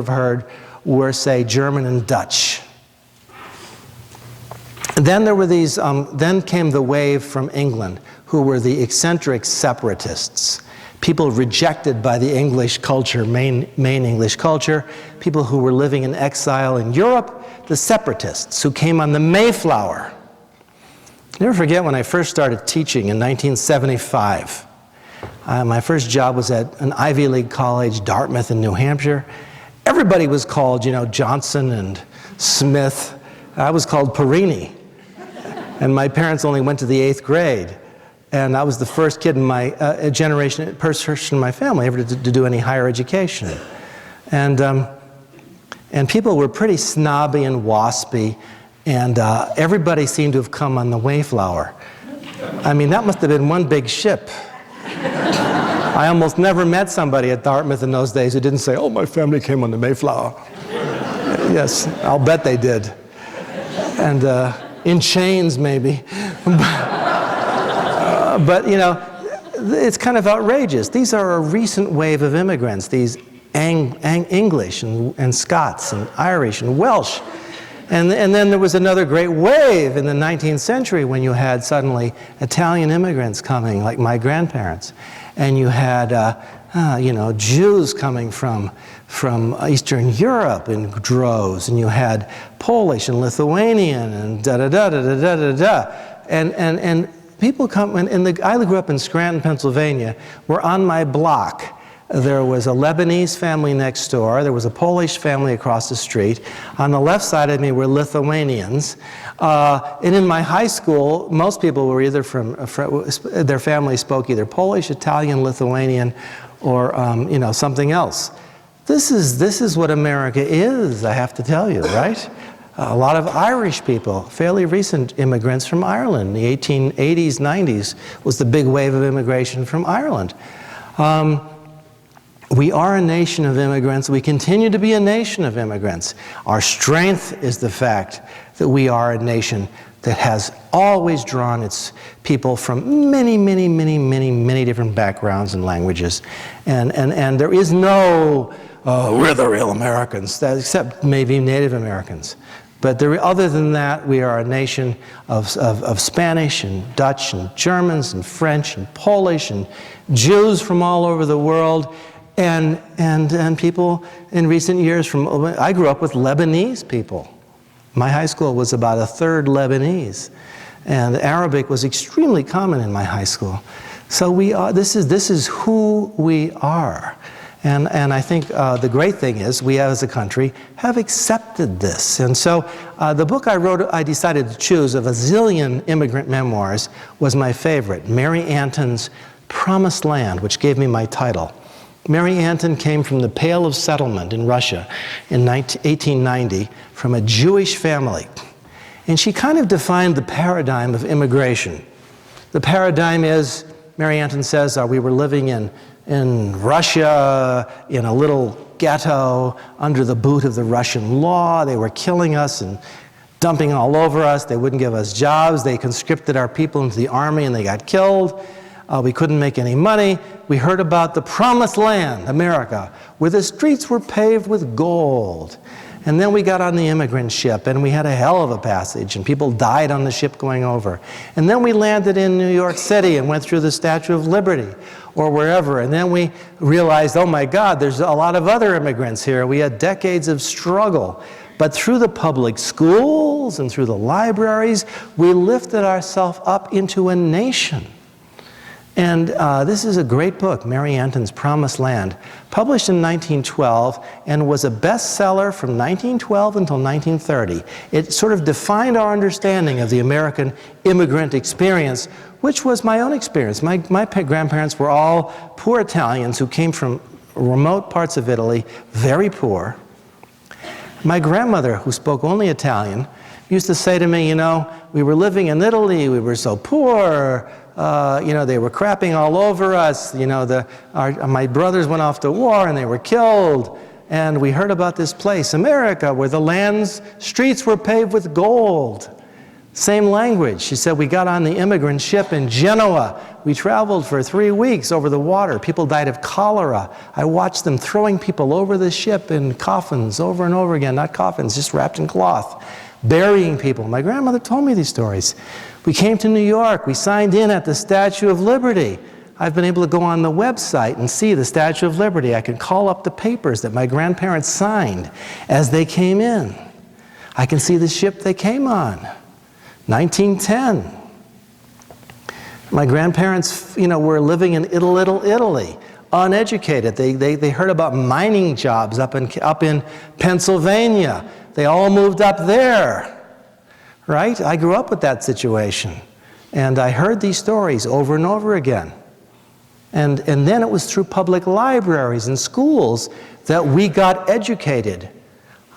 heard were, say, German and Dutch. Then there were then came the wave from England, who were the eccentric separatists, people rejected by the English culture, main English culture, people who were living in exile in Europe, the separatists who came on the Mayflower. Never forget when I first started teaching in 1975. My first job was at an Ivy League college, Dartmouth in New Hampshire. Everybody was called, Johnson and Smith. I was called Parini. And my parents only went to the 8th grade. And I was the first kid in my person in my family ever to do any higher education. And people were pretty snobby and waspy. And everybody seemed to have come on the Mayflower. I mean, that must have been one big ship. I almost never met somebody at Dartmouth in those days who didn't say, oh, my family came on the Mayflower. Yes, I'll bet they did. And in chains, maybe. But, it's kind of outrageous. These are a recent wave of immigrants, these English and Scots and Irish and Welsh. And then there was another great wave in the 19th century when you had suddenly Italian immigrants coming, like my grandparents. And you had, Jews coming from Eastern Europe in droves. And you had Polish and Lithuanian and da-da-da-da-da-da-da-da. And people come, I grew up in Scranton, Pennsylvania, where on my block, there was a Lebanese family next door. There was a Polish family across the street. On the left side of me were Lithuanians. And in my high school, most people were either their family spoke either Polish, Italian, Lithuanian, or something else. This is what America is, I have to tell you, right? A lot of Irish people, fairly recent immigrants from Ireland. The 1880s, 90s was the big wave of immigration from Ireland. We are a nation of immigrants. We continue to be a nation of immigrants. Our strength is the fact that we are a nation that has always drawn its people from many, many, many, many, many different backgrounds and languages. And there is no, we're the real Americans, except maybe Native Americans. But other than that, we are a nation of Spanish and Dutch and Germans and French and Polish and Jews from all over the world. And people in recent years I grew up with Lebanese people. My high school was about a third Lebanese, and Arabic was extremely common in my high school. So this is who we are. And I think the great thing is we as a country have accepted this. And so the book I decided to choose of a zillion immigrant memoirs was my favorite, Mary Anton's Promised Land, which gave me my title. Mary Anton came from the Pale of Settlement in Russia in 1890 from a Jewish family. And she kind of defined the paradigm of immigration. The paradigm is, Mary Anton says, we were living in Russia, in a little ghetto, under the boot of the Russian law. They were killing us and dumping all over us. They wouldn't give us jobs. They conscripted our people into the army and they got killed. We couldn't make any money. We heard about the Promised Land, America, where the streets were paved with gold. And then we got on the immigrant ship, and we had a hell of a passage, and people died on the ship going over. And then we landed in New York City and went through the Statue of Liberty, or wherever. And then we realized, oh my God, there's a lot of other immigrants here. We had decades of struggle. But through the public schools and through the libraries, we lifted ourselves up into a nation. And this is a great book, Mary Anton's Promised Land, published in 1912 and was a bestseller from 1912 until 1930. It sort of defined our understanding of the American immigrant experience, which was my own experience. My grandparents were all poor Italians who came from remote parts of Italy, very poor. My grandmother, who spoke only Italian, used to say to me, we were living in Italy, we were so poor, they were crapping all over us, my brothers went off to war and they were killed, and we heard about this place, America, where the land's streets were paved with gold. Same language. She said, we got on the immigrant ship in Genoa. We traveled for 3 weeks over the water. People died of cholera. I watched them throwing people over the ship in coffins over and over again, not coffins, just wrapped in cloth. Burying people. My grandmother told me these stories. We came to New York. We signed in at the Statue of Liberty. I've been able to go on the website and see the Statue of Liberty. I can call up the papers that my grandparents signed as they came in. I can see the ship they came on. 1910. My grandparents, were living in Little Italy, uneducated. They heard about mining jobs up in Pennsylvania. They all moved up there, right? I grew up with that situation. And I heard these stories over and over again. And then it was through public libraries and schools that we got educated.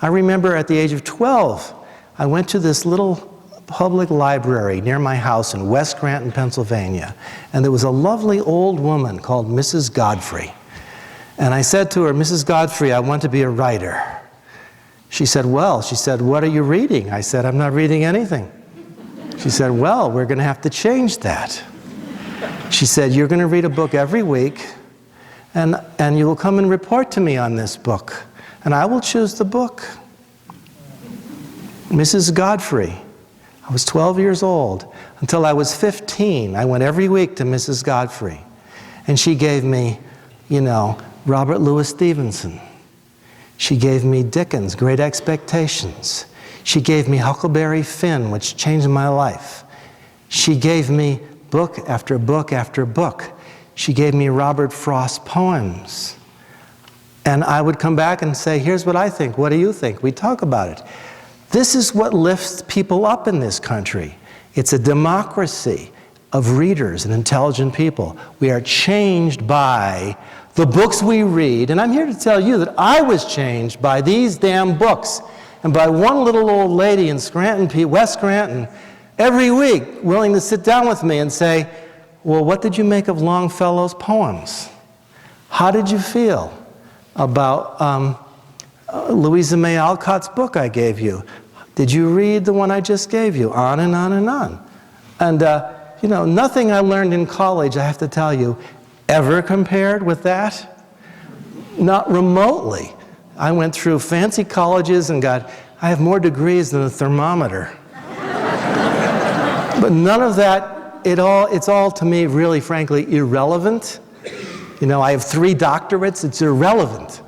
I remember at the age of 12, I went to this little public library near my house in West Scranton, Pennsylvania. And there was a lovely old woman called Mrs. Godfrey. And I said to her, Mrs. Godfrey, I want to be a writer. She said, what are you reading? I said, I'm not reading anything. She said, well, we're going to have to change that. She said, you're going to read a book every week, and you will come and report to me on this book, and I will choose the book. Mrs. Godfrey. I was 12 years old. Until I was 15, I went every week to Mrs. Godfrey. And she gave me, Robert Louis Stevenson. She gave me Dickens' Great Expectations. She gave me Huckleberry Finn, which changed my life. She gave me book after book after book. She gave me Robert Frost's poems. And I would come back and say, here's what I think. What do you think? We'd talk about it. This is what lifts people up in this country. It's a democracy of readers and intelligent people. We are changed by the books we read. And I'm here to tell you that I was changed by these damn books and by one little old lady in Scranton, West Scranton, every week willing to sit down with me and say, well, what did you make of Longfellow's poems? How did you feel about Louisa May Alcott's book I gave you? Did you read the one I just gave you? On and on and on. And, nothing I learned in college, I have to tell you, ever compared with that? Not remotely. I went through fancy colleges and I have more degrees than a thermometer. But none of that, it's all to me really, frankly, irrelevant. I have 3 doctorates, it's irrelevant.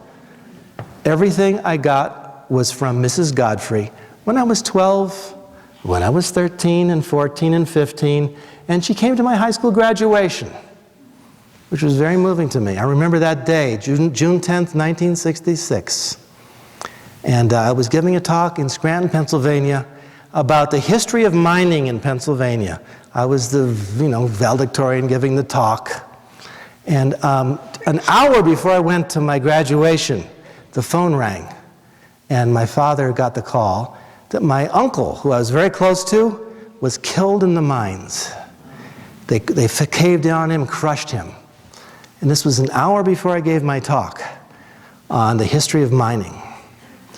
Everything I got was from Mrs. Godfrey when I was 12, when I was 13 and 14 and 15, and she came to my high school graduation, which was very moving to me. I remember that day, June 10th, 1966. And I was giving a talk in Scranton, Pennsylvania, about the history of mining in Pennsylvania. I was the, valedictorian giving the talk. And an hour before I went to my graduation, the phone rang. And my father got the call that my uncle, who I was very close to, was killed in the mines. They caved in on him, crushed him. And this was an hour before I gave my talk on the history of mining.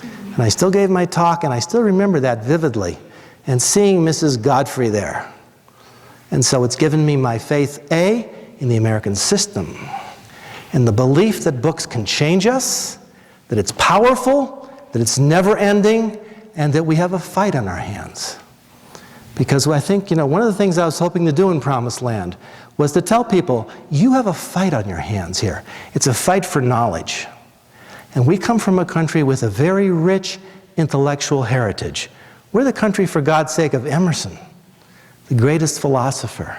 And I still gave my talk, and I still remember that vividly, and seeing Mrs. Godfrey there. And so it's given me my faith, A, in the American system, and the belief that books can change us, that it's powerful, that it's never-ending, and that we have a fight on our hands. Because I think, one of the things I was hoping to do in Promised Land was to tell people, you have a fight on your hands here. It's a fight for knowledge. And we come from a country with a very rich intellectual heritage. We're the country, for God's sake, of Emerson, the greatest philosopher,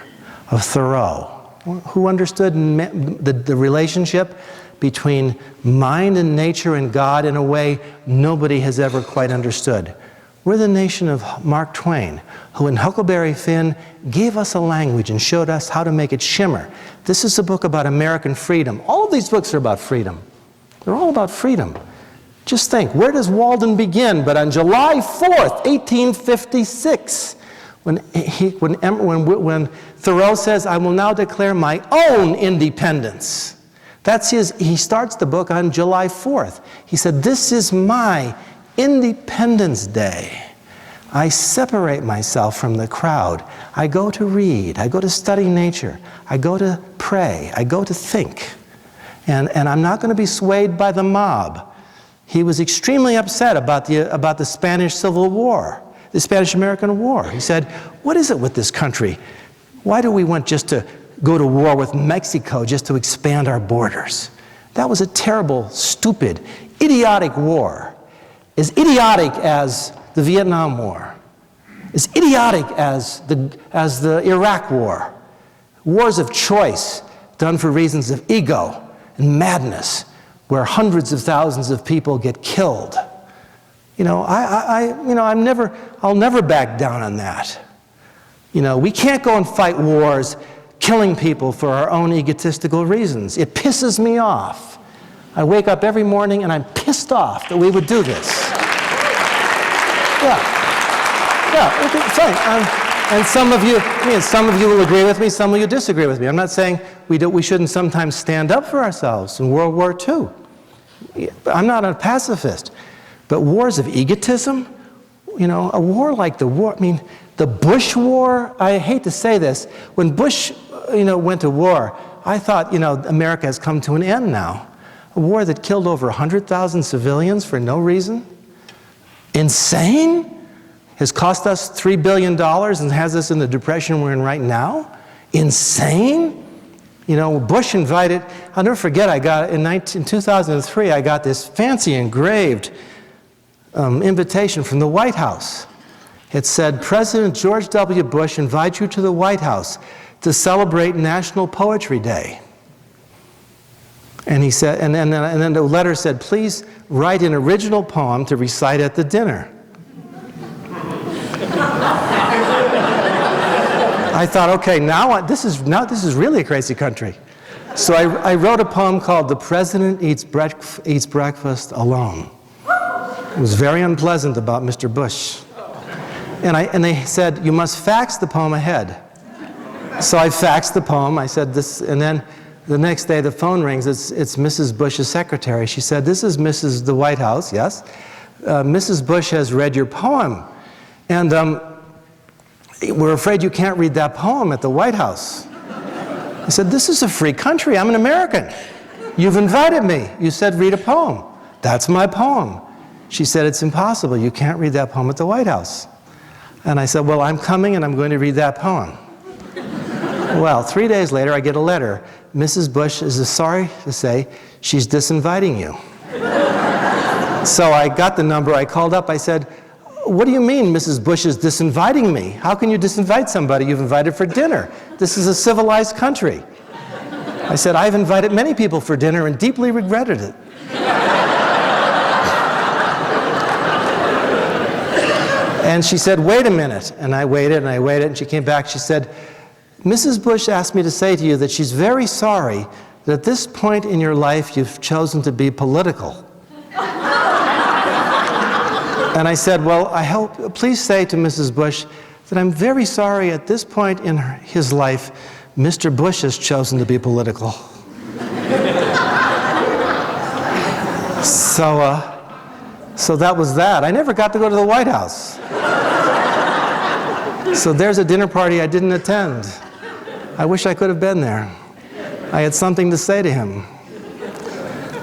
of Thoreau, who understood the relationship between mind and nature and God in a way nobody has ever quite understood. We're the nation of Mark Twain, who in Huckleberry Finn gave us a language and showed us how to make it shimmer. This is a book about American freedom. All of these books are about freedom. They're all about freedom. Just think, where does Walden begin? But on July 4th, 1856, when Thoreau says, I will now declare my own independence. He starts the book on July 4th. He said, this is my Independence Day. I separate myself from the crowd. I go to read. I go to study nature. I go to pray. I go to think. And I'm not going to be swayed by the mob. He was extremely upset about the Spanish Civil War, the Spanish-American War. He said, what is it with this country? Why do we want just to go to war with Mexico just to expand our borders? That was a terrible, stupid, idiotic war. As idiotic as the Vietnam War, as idiotic as the Iraq War. Wars of choice done for reasons of ego and madness, where hundreds of thousands of people get killed. I'll never back down on that. We can't go and fight wars killing people for our own egotistical reasons. It pisses me off. I wake up every morning and I'm pissed off that we would do this. Fine. And some of you will agree with me, some of you disagree with me. I'm not saying we shouldn't sometimes stand up for ourselves in World War II. I'm not a pacifist. But wars of egotism, a war like the war, the Bush War, I hate to say this, when Bush, went to war, I thought, America has come to an end now. A war that killed over 100,000 civilians for no reason? Insane? has cost us $3 billion and has us in the depression we're in right now? Insane? You know, Bush invited, I'll never forget, in 2003, I got this fancy engraved invitation from the White House. It said, President George W. Bush invites you to the White House to celebrate National Poetry Day. And he said, and then the letter said, please write an original poem to recite at the dinner. I thought, okay, now this is really a crazy country. So I wrote a poem called "The President Eats Breakfast Alone." It was very unpleasant about Mr. Bush. And they said, you must fax the poem ahead. So I faxed the poem. I said this, and then the next day the phone rings. It's Mrs. Bush's secretary. She said, this is Mrs. the White House, yes. Mrs. Bush has read your poem. And we're afraid you can't read that poem at the White House. I said, this is a free country. I'm an American. You've invited me. You said read a poem. That's my poem. She said, it's impossible. You can't read that poem at the White House. And I said, well, I'm coming and I'm going to read that poem. Well, 3 days later, I get a letter. Mrs. Bush is sorry to say she's disinviting you. So I got the number. I called up. I said, what do you mean Mrs. Bush is disinviting me? How can you disinvite somebody you've invited for dinner? This is a civilized country. I said, I've invited many people for dinner and deeply regretted it. And she said, wait a minute. And I waited and I waited, and she came back. She said, Mrs. Bush asked me to say to you that she's very sorry that at this point in your life you've chosen to be political. And I said, well, please say to Mrs. Bush that I'm very sorry at this point in his life, Mr. Bush has chosen to be political. So that was that. I never got to go to the White House. So there's a dinner party I didn't attend. I wish I could have been there. I had something to say to him.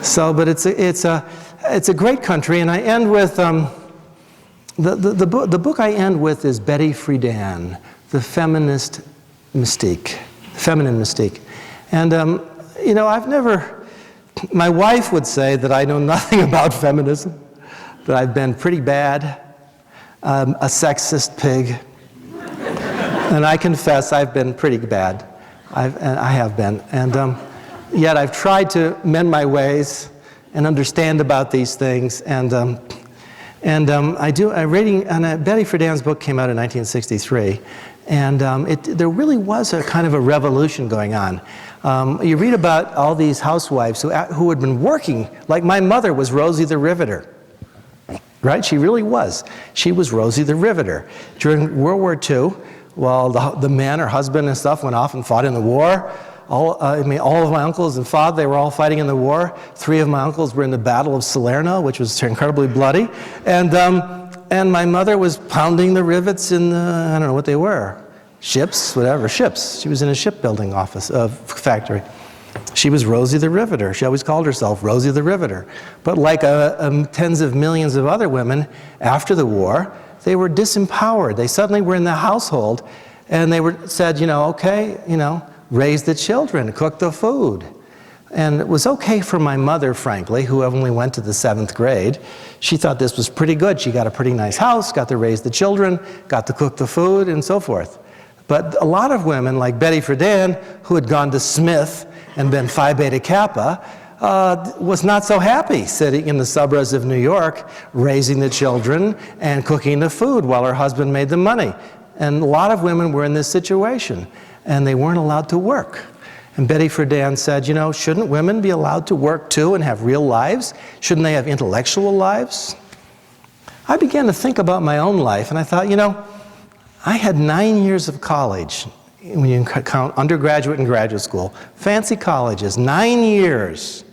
So, but it's a great country, and I end with the book I end with is Betty Friedan, The Feminist Mystique, Feminine Mystique. And you know, my wife would say that I know nothing about feminism, that I've been pretty bad, a sexist pig. And I confess I've been pretty bad. I have been. And yet I've tried to mend my ways and understand about these things. And Betty Friedan's book came out in 1963. And there really was a kind of a revolution going on. You read about all these housewives who had been working, like my mother was Rosie the Riveter. Right? She really was. She was Rosie the Riveter. During World War II, while the man, her husband and stuff, went off and fought in the war, all of my uncles and father, they were all fighting in the war. 3 of my uncles were in the Battle of Salerno, which was incredibly bloody. And my mother was pounding the rivets in the, I don't know what they were, ships, whatever, ships. She was in a shipbuilding factory. She was Rosie the Riveter. She always called herself Rosie the Riveter. But like tens of millions of other women after the war, they were disempowered. They suddenly were in the household, and they said, okay, raise the children, cook the food. And it was okay for my mother, frankly, who only went to the 7th grade. She thought this was pretty good. She got a pretty nice house, got to raise the children, got to cook the food, and so forth. But a lot of women, like Betty Friedan, who had gone to Smith and been Phi Beta Kappa, was not so happy sitting in the suburbs of New York, raising the children and cooking the food while her husband made the money. And a lot of women were in this situation, and they weren't allowed to work. And Betty Friedan said, shouldn't women be allowed to work too and have real lives? Shouldn't they have intellectual lives? I began to think about my own life, and I thought, I had 9 years of college, when you count undergraduate and graduate school, fancy colleges, 9 years.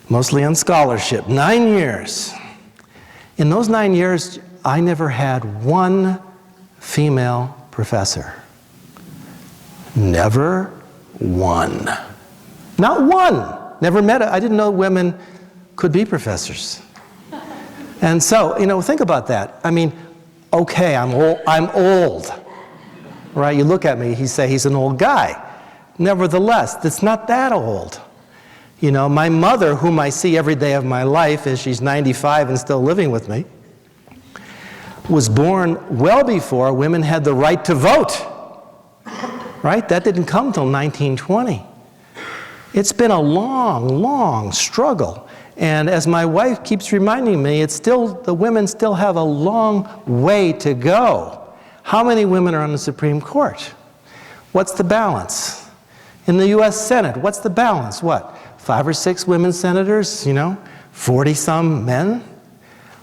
Mostly on scholarship, 9 years. In those 9 years, I never had one female professor. Never one. Not one. Never met I didn't know women could be professors. And so, think about that. I mean, okay, I'm old. Right? You look at me, you say he's an old guy. Nevertheless, it's not that old. You know, my mother, whom I see every day of my life, as she's 95 and still living with me, was born well before women had the right to vote. Right? That didn't come till 1920. It's been a long, long struggle. And as my wife keeps reminding me, the women still have a long way to go. How many women are on the Supreme Court? What's the balance? In the U.S. Senate, what's the balance? What? 5 or 6 women senators, 40-some men?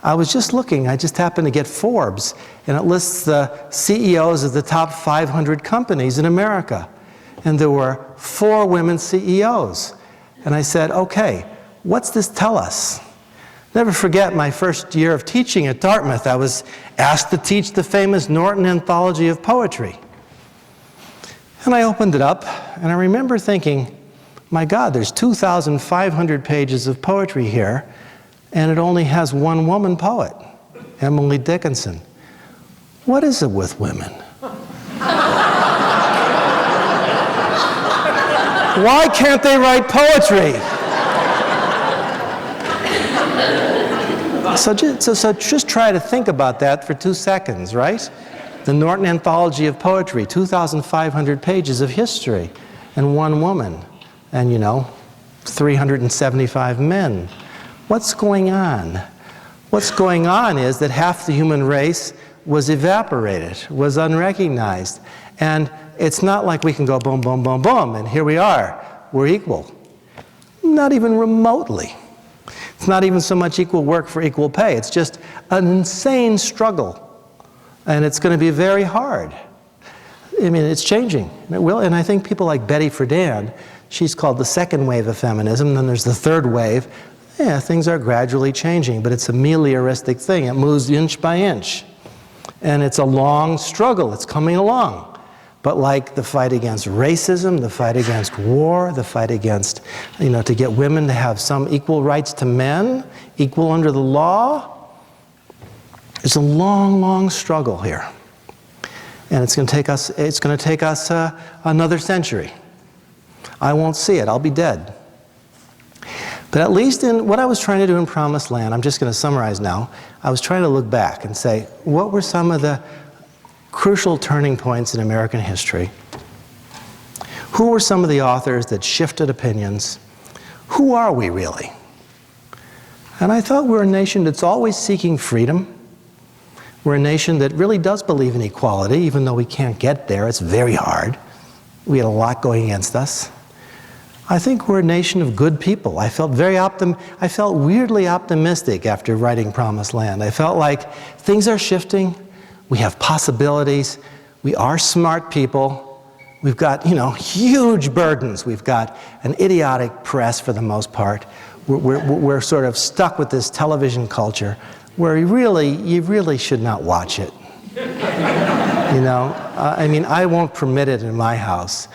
I was just looking, I just happened to get Forbes, and it lists the CEOs of the top 500 companies in America. And there were 4 women CEOs. And I said, okay, what's this tell us? Never forget my first year of teaching at Dartmouth. I was asked to teach the famous Norton Anthology of Poetry. And I opened it up, and I remember thinking, my God, there's 2,500 pages of poetry here, and it only has one woman poet, Emily Dickinson. What is it with women? Why can't they write poetry? So just try to think about that for 2 seconds, right? The Norton Anthology of Poetry, 2,500 pages of history, and one woman, and 375 men. What's going on? What's going on is that half the human race was evaporated, was unrecognized. And it's not like we can go boom, boom, boom, boom, and here we are. We're equal. Not even remotely. It's not even so much equal work for equal pay. It's just an insane struggle. And it's going to be very hard. I mean, it's changing. It will. And I think people like Betty Friedan, she's called the second wave of feminism, then there's the third wave. Yeah, things are gradually changing, but it's a melioristic thing. It moves inch by inch. And it's a long struggle. It's coming along. But like the fight against racism, the fight against war, the fight against, to get women to have some equal rights to men, equal under the law, it's a long, long struggle here. And it's going to take us another century. I won't see it. I'll be dead. But at least in what I was trying to do in Promised Land, I'm just going to summarize now, I was trying to look back and say, what were some of the crucial turning points in American history? Who were some of the authors that shifted opinions? Who are we really? And I thought we're a nation that's always seeking freedom. We're a nation that really does believe in equality, even though we can't get there. It's very hard. We had a lot going against us. I think we're a nation of good people. I felt weirdly optimistic after writing Promised Land. I felt like things are shifting. We have possibilities. We are smart people. We've got, huge burdens. We've got an idiotic press for the most part. We're sort of stuck with this television culture where you really should not watch it. I won't permit it in my house.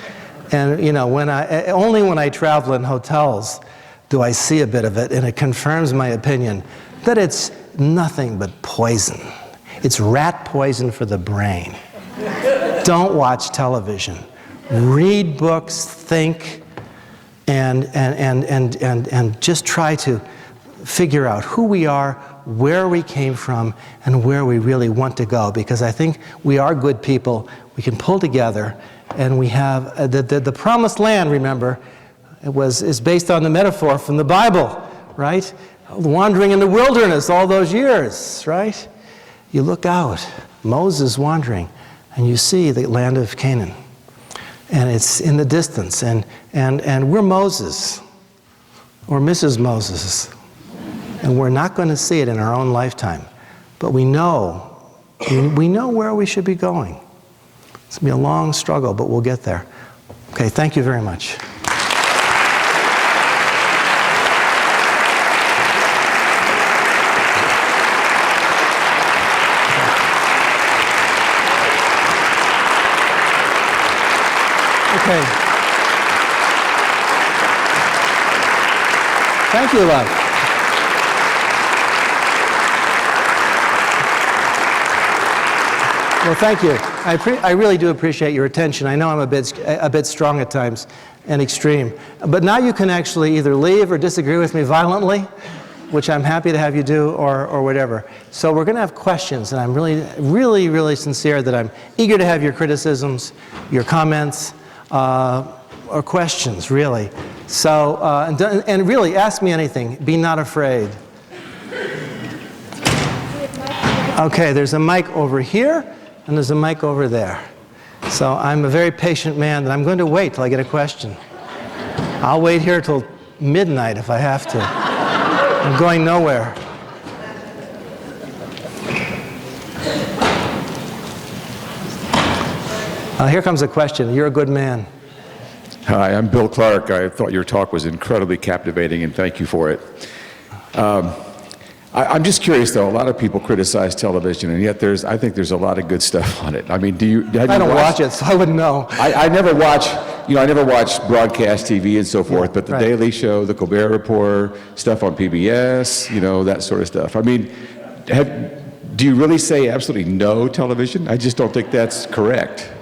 And, only when I travel in hotels do I see a bit of it, and it confirms my opinion that it's nothing but poison. It's rat poison for the brain. Don't watch television. Read books, think, and just try to figure out who we are, where we came from, and where we really want to go. Because I think we are good people. We can pull together, and we have the Promised Land. Remember, is based on the metaphor from the Bible, right? Wandering in the wilderness all those years, right? You look out, Moses wandering, and you see the land of Canaan. And it's in the distance, and we're Moses, or Mrs. Moses. And we're not going to see it in our own lifetime. But we know where we should be going. It's going to be a long struggle, but we'll get there. Okay, thank you very much. Okay. Thank you, love. Well, thank you. I really do appreciate your attention. I know I'm a bit strong at times and extreme. But now you can actually either leave or disagree with me violently, which I'm happy to have you do, or whatever. So we're going to have questions, and I'm really sincere that I'm eager to have your criticisms, your comments, or questions, really. So, and really, ask me anything. Be not afraid. Okay, there's a mic over here, and there's a mic over there. So I'm a very patient man, and I'm going to wait till I get a question. I'll wait here till midnight if I have to. I'm going nowhere. Here comes a question. You're a good man. Hi, I'm Bill Clark. I thought your talk was incredibly captivating, and thank you for it. I'm just curious, though. A lot of people criticize television, and yet I think there's a lot of good stuff on it. I mean, I don't watch it, so I wouldn't know. I never watch broadcast TV and so forth, but The Daily Show, The Colbert Report, stuff on PBS, that sort of stuff. I mean, do you really say absolutely no television? I just don't think that's correct.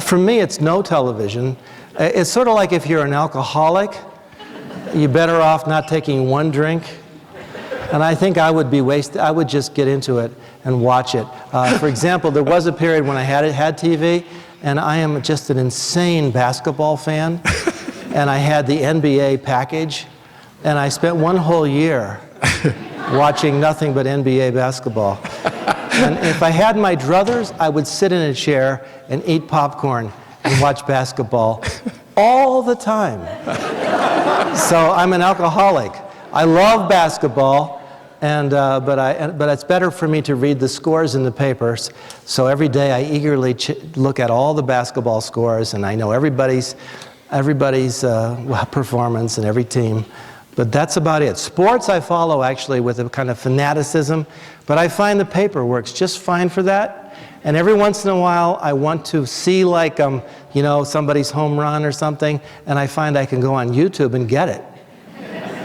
For me, it's no television. It's sort of like if you're an alcoholic, you're better off not taking one drink. And I think I would be wasted. I would just get into it and watch it. For example, there was a period when I had TV, and I am just an insane basketball fan. And I had the NBA package, and I spent one whole year watching nothing but NBA basketball. And if I had my druthers, I would sit in a chair and eat popcorn and watch basketball all the time. So I'm an alcoholic. I love basketball, but it's better for me to read the scores in the papers. So every day I eagerly look at all the basketball scores, and I know everybody's performance and every team. But that's about it. Sports I follow actually with a kind of fanaticism, but I find the paper works just fine for that. And every once in a while I want to see like somebody's home run or something, and I find I can go on YouTube and get it.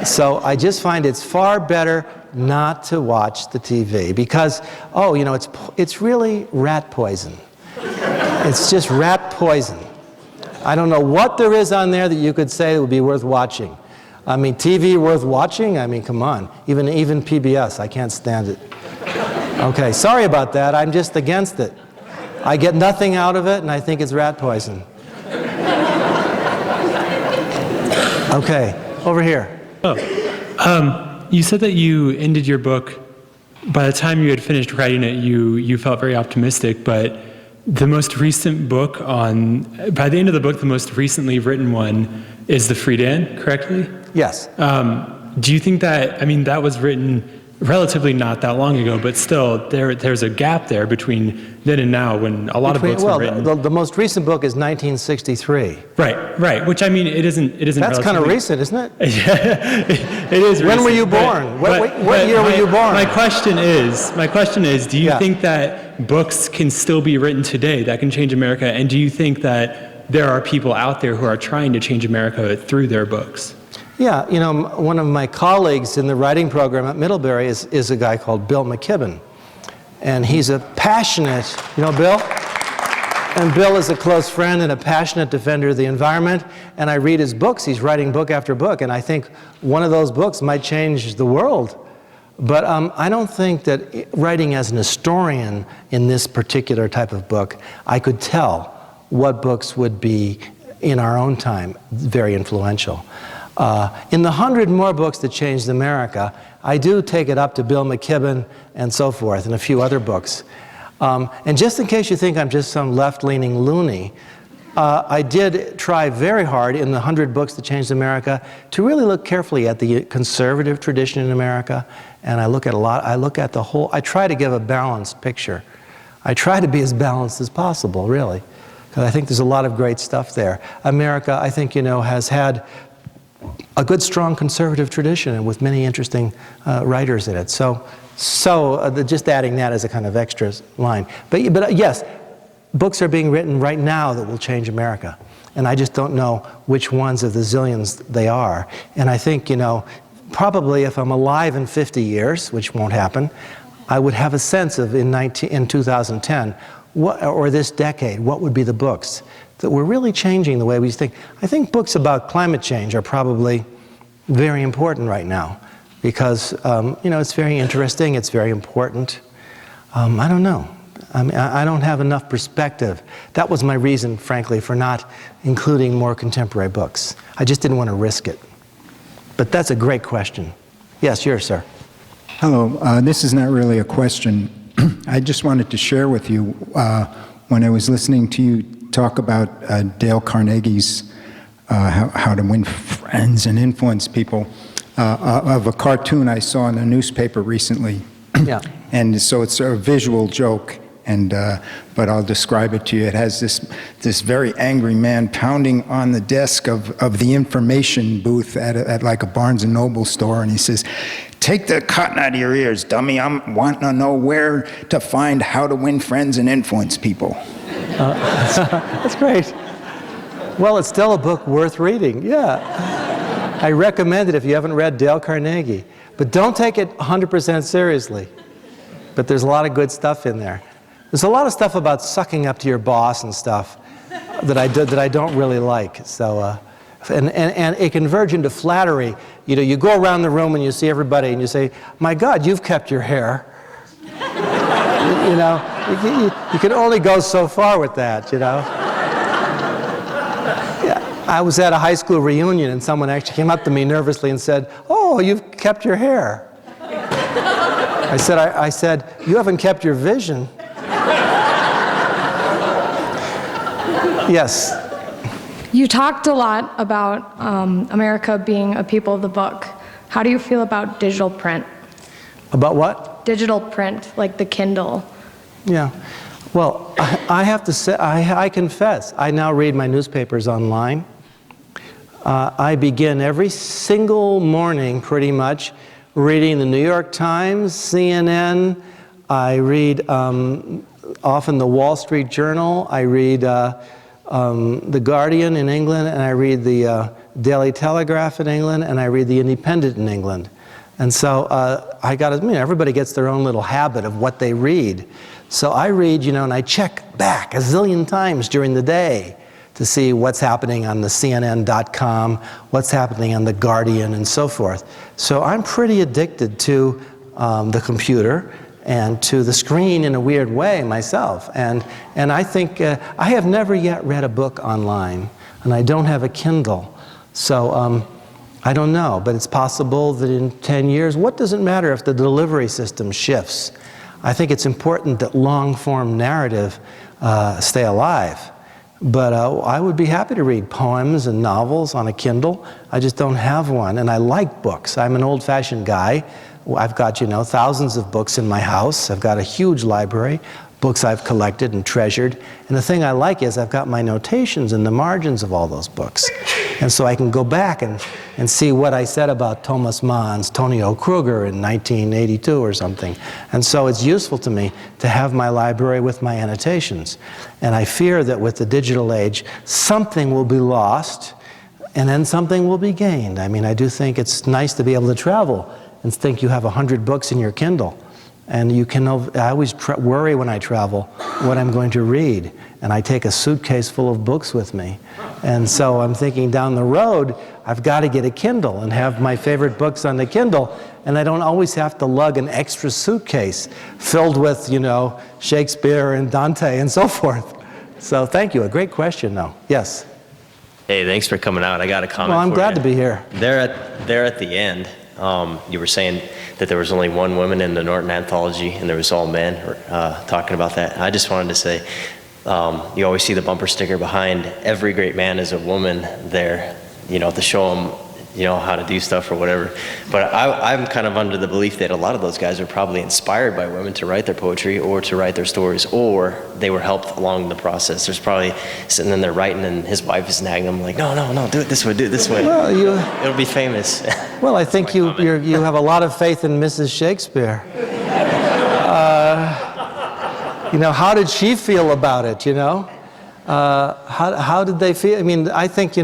So I just find it's far better not to watch the TV because, it's really rat poison. It's just rat poison. I don't know what there is on there that you could say would be worth watching. I mean, TV worth watching? I mean, come on. Even PBS, I can't stand it. Okay, sorry about that. I'm just against it. I get nothing out of it, and I think it's rat poison. Okay, over here. You said that you ended your book, by the time you had finished writing it, you felt very optimistic, but the most recent book by the end of the book, the most recently written one is The Friedan, correctly? Yes. Do you think that was written relatively not that long ago, but still there's a gap there between then and now when a lot of books were written. The most recent book is 1963. Right. Which it isn't. That's kind of recent, isn't it? Yeah, it is. When recent, were you born? What year were you born? My question is, do you think that books can still be written today that can change America, and do you think that there are people out there who are trying to change America through their books? Yeah, one of my colleagues in the writing program at Middlebury is a guy called Bill McKibben. And he's a passionate, Bill? And Bill is a close friend and a passionate defender of the environment. And I read his books. He's writing book after book. And I think one of those books might change the world. But I don't think that writing as an historian in this particular type of book, I could tell what books would be, in our own time, very influential. In the 100 more books that changed America, I do take it up to Bill McKibben and so forth, and a few other books. And just in case you think I'm just some left-leaning loony, I did try very hard in the 100 books that changed America to really look carefully at the conservative tradition in America, and I look at the whole, I try to give a balanced picture. I try to be as balanced as possible, really, because I think there's a lot of great stuff there. America, I think, has had a good, strong conservative tradition and with many interesting writers in it. So just adding that as a kind of extra line. But yes, books are being written right now that will change America. And I just don't know which ones of the zillions they are. And I think, probably if I'm alive in 50 years, which won't happen, I would have a sense of in 2010, or this decade, what would be the books that were really changing the way we think. I think books about climate change are probably very important right now because, it's very interesting, it's very important. I don't know. I mean, I don't have enough perspective. That was my reason, frankly, for not including more contemporary books. I just didn't want to risk it. But that's a great question. Yes, yours, sir. Hello. This is not really a question. I just wanted to share with you, when I was listening to you talk about Dale Carnegie's How to Win Friends and Influence People, of a cartoon I saw in a newspaper recently. Yeah. And so it's a visual joke, but I'll describe it to you. It has this very angry man pounding on the desk of the information booth at like a Barnes & Noble store, and he says, "Take the cotton out of your ears, dummy. I'm wanting to know where to find how to win friends and influence people." That's great. Well, it's still a book worth reading, yeah. I recommend it if you haven't read Dale Carnegie. But don't take it 100% seriously. But there's a lot of good stuff in there. There's a lot of stuff about sucking up to your boss and stuff that I don't really like. So, and it can verge into flattery. You go around the room and you see everybody and you say, "My God, you've kept your hair." You can only go so far with that, Yeah, I was at a high school reunion and someone actually came up to me nervously and said, "Oh, you've kept your hair." I said, "You haven't kept your vision." Yes. You talked a lot about America being a people of the book. How do you feel about digital print? About what? Digital print, like the Kindle. Yeah. Well, I have to say, I confess, I now read my newspapers online. I begin every single morning, pretty much, reading the New York Times, CNN. I read often the Wall Street Journal. I read the Guardian in England, and I read the Daily Telegraph in England, and I read the Independent in England. And so I got to admit, everybody gets their own little habit of what they read. So I read, and I check back a zillion times during the day to see what's happening on the CNN.com, what's happening on the Guardian, and so forth. So I'm pretty addicted to the computer and to the screen in a weird way myself. And I think I have never yet read a book online, and I don't have a Kindle. So I don't know, but it's possible that in 10 years, what does it matter if the delivery system shifts? I think it's important that long-form narrative stay alive. But I would be happy to read poems and novels on a Kindle. I just don't have one, and I like books. I'm an old-fashioned guy. I've got, thousands of books in my house. I've got a huge library, books I've collected and treasured. And the thing I like is I've got my notations in the margins of all those books. And so I can go back and see what I said about Thomas Mann's Tonio Kruger in 1982 or something. And so it's useful to me to have my library with my annotations. And I fear that with the digital age, something will be lost and then something will be gained. I mean, I do think it's nice to be able to travel and think you have 100 books in your Kindle. And you can, I always worry when I travel what I'm going to read. And I take a suitcase full of books with me. And so I'm thinking down the road, I've got to get a Kindle and have my favorite books on the Kindle. And I don't always have to lug an extra suitcase filled with, Shakespeare and Dante and so forth. So thank you. A great question, though. Yes? Hey, thanks for coming out. I got a comment for you. Well, I'm glad to be here. There at the end, you were saying that there was only one woman in the Norton Anthology and there was all men talking about that. I just wanted to say, you always see the bumper sticker behind every great man is a woman there, to show them, how to do stuff or whatever. But I'm kind of under the belief that a lot of those guys are probably inspired by women to write their poetry or to write their stories, or they were helped along the process. There's probably sitting in there writing and his wife is nagging him like, no, do it this way, do it this way. Well, it'll be famous. Well, I think you have a lot of faith in Mrs. Shakespeare. How did she feel about it, How did they feel? I mean, I think,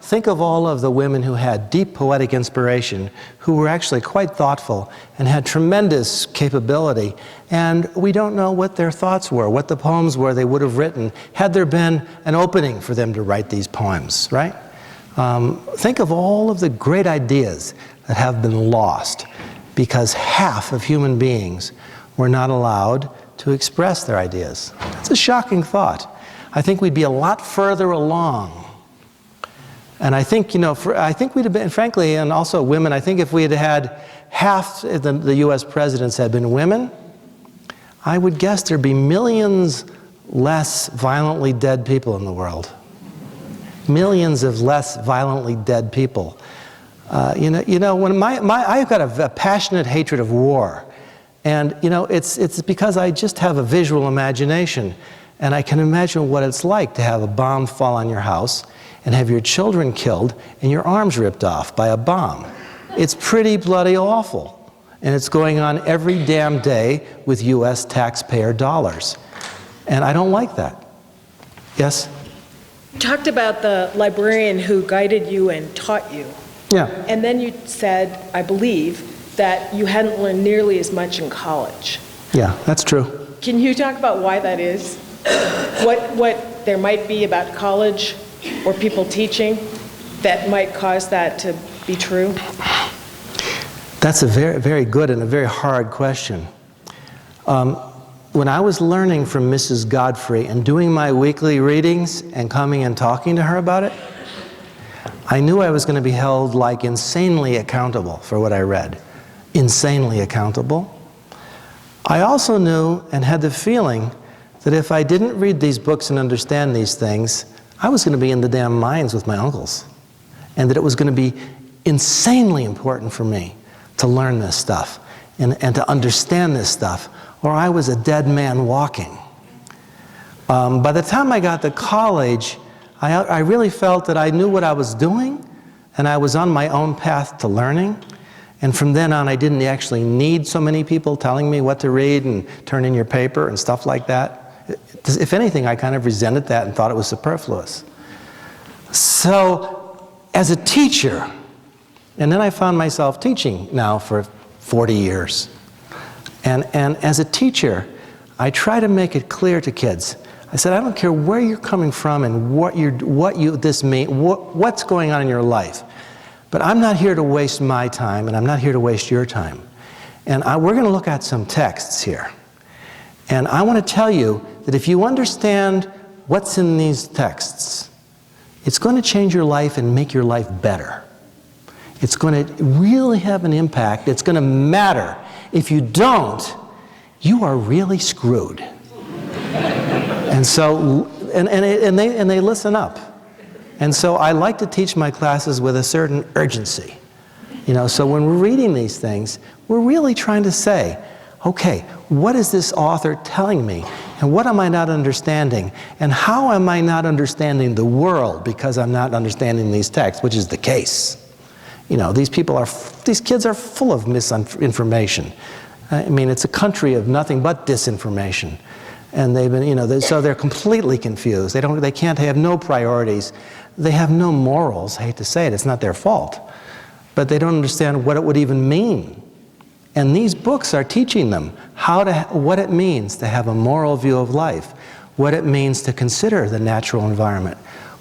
think of all of the women who had deep poetic inspiration, who were actually quite thoughtful and had tremendous capability, and we don't know what their thoughts were, what the poems were they would have written had there been an opening for them to write these poems, right? Think of all of the great ideas that have been lost because half of human beings were not allowed to express their ideas. It's a shocking thought. I think we'd be a lot further along. And I think, I think we'd have been, frankly, and also women, I think if we had had half the US presidents had been women, I would guess there'd be millions less violently dead people in the world. Millions of less violently dead people. When I've got a passionate hatred of war. And, it's because I just have a visual imagination. And I can imagine what it's like to have a bomb fall on your house and have your children killed and your arms ripped off by a bomb. It's pretty bloody awful. And it's going on every damn day with US taxpayer dollars. And I don't like that. Yes? You talked about the librarian who guided you and taught you. Yeah. And then you said, I believe, that you hadn't learned nearly as much in college. Yeah, that's true. Can you talk about why that is? What there might be about college or people teaching that might cause that to be true? That's a very, very good and a very hard question. When I was learning from Mrs. Godfrey and doing my weekly readings and coming and talking to her about it, I knew I was going to be held like insanely accountable for what I read. Insanely accountable. I also knew and had the feeling that if I didn't read these books and understand these things, I was going to be in the damn mines with my uncles. And that it was going to be insanely important for me to learn this stuff and to understand this stuff, or I was a dead man walking. By the time I got to college, I really felt that I knew what I was doing, and I was on my own path to learning. And from then on, I didn't actually need so many people telling me what to read and turn in your paper and stuff like that. If anything, I kind of resented that and thought it was superfluous. So, as a teacher, and then I found myself teaching now for 40 years. And as a teacher, I try to make it clear to kids. I said, I don't care where you're coming from and what's going on in your life. But I'm not here to waste my time, and I'm not here to waste your time. And we're going to look at some texts here. And I want to tell you that if you understand what's in these texts, it's going to change your life and make your life better. It's going to really have an impact. It's going to matter. If you don't, you are really screwed. And so, and they listen up. And so I like to teach my classes with a certain urgency. So when we're reading these things, we're really trying to say, okay, what is this author telling me? And what am I not understanding? And how am I not understanding the world because I'm not understanding these texts, which is the case. These kids are full of misinformation. I mean, it's a country of nothing but disinformation. And they've been, so they're completely confused. They can't have no priorities. They have no morals. I hate to say it, it's not their fault. But they don't understand what it would even mean. And these books are teaching them what it means to have a moral view of life, what it means to consider the natural environment,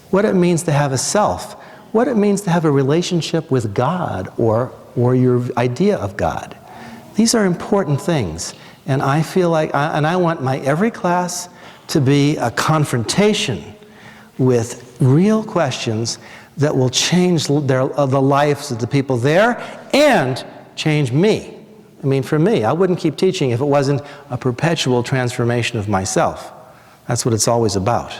what it means to have a self, what it means to have a relationship with God or your idea of God. These are important things. And I feel like, I want my every class to be a confrontation with real questions that will change the lives of the people there and change me. I mean, for me, I wouldn't keep teaching if it wasn't a perpetual transformation of myself. That's what it's always about.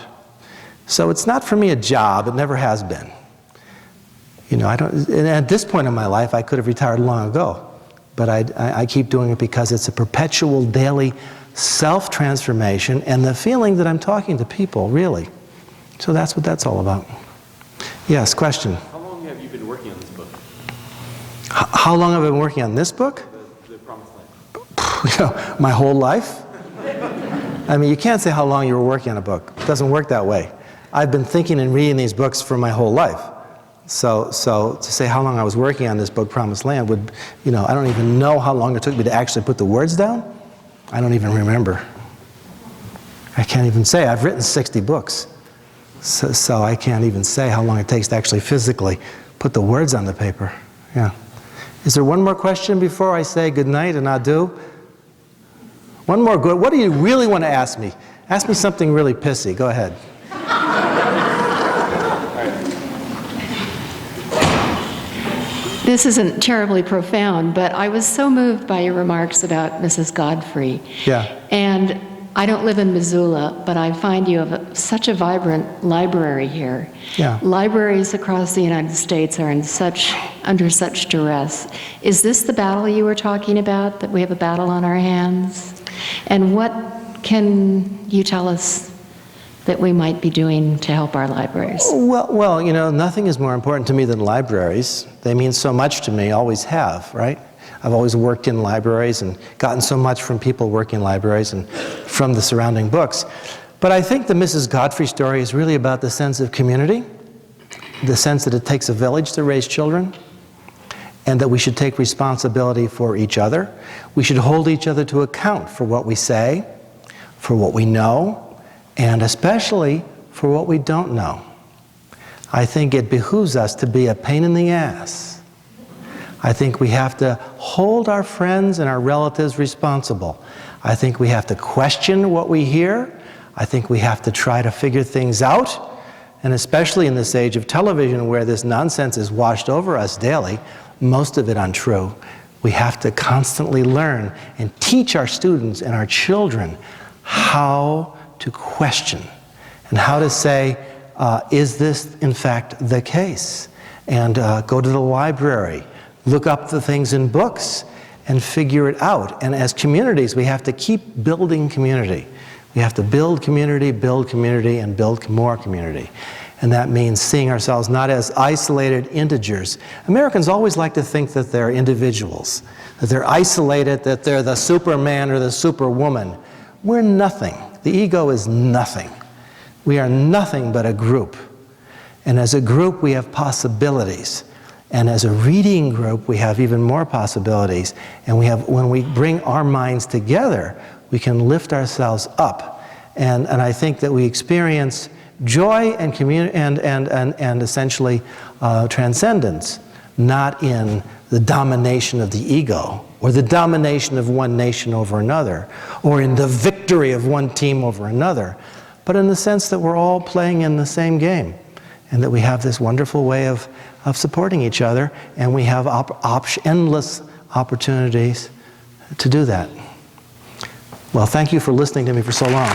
So it's not for me a job, it never has been. And at this point in my life, I could have retired long ago. But I keep doing it because it's a perpetual daily self-transformation and the feeling that I'm talking to people, really. So that's what that's all about. Yes, question? How long have you been working on this book? How long have I been working on this book? The Promised Land. My whole life? I mean, you can't say how long you were working on a book. It doesn't work that way. I've been thinking and reading these books for my whole life. So to say how long I was working on this book, Promised Land, would, I don't even know how long it took me to actually put the words down. I don't even remember. I can't even say. I've written 60 books. So I can't even say how long it takes to actually physically put the words on the paper. Yeah. Is there one more question before I say good night and adieu? One more good. What do you really want to ask me? Ask me something really pissy. Go ahead. This isn't terribly profound, but I was so moved by your remarks about Mrs. Godfrey. Yeah. And I don't live in Missoula, but I find you have such a vibrant library here. Yeah. Libraries across the United States are under such duress. Is this the battle you were talking about, that we have a battle on our hands? And what can you tell us that we might be doing to help our libraries? Well, nothing is more important to me than libraries. They mean so much to me, always have, right? I've always worked in libraries and gotten so much from people working in libraries and from the surrounding books. But I think the Mrs. Godfrey story is really about the sense of community, the sense that it takes a village to raise children, and that we should take responsibility for each other. We should hold each other to account for what we say, for what we know, and especially for what we don't know. I think it behooves us to be a pain in the ass. I think we have to hold our friends and our relatives responsible. I think we have to question what we hear. I think we have to try to figure things out. And especially in this age of television where this nonsense is washed over us daily, most of it untrue, we have to constantly learn and teach our students and our children how to question and how to say, is this in fact the case? And go to the library, look up the things in books and figure it out. And as communities, we have to keep building community. We have to build community, and build more community. And that means seeing ourselves not as isolated integers. Americans always like to think that they're individuals, that they're isolated, that they're the Superman or the Superwoman. We're nothing. The ego is nothing. We are nothing but a group. And as a group, we have possibilities. And as a reading group, we have even more possibilities. And when we bring our minds together, we can lift ourselves up. And I think that we experience joy and essentially transcendence, not in the domination of the ego, or the domination of one nation over another, or in the victory of one team over another, but in the sense that we're all playing in the same game, and that we have this wonderful way of supporting each other, and we have endless opportunities to do that. Well, thank you for listening to me for so long.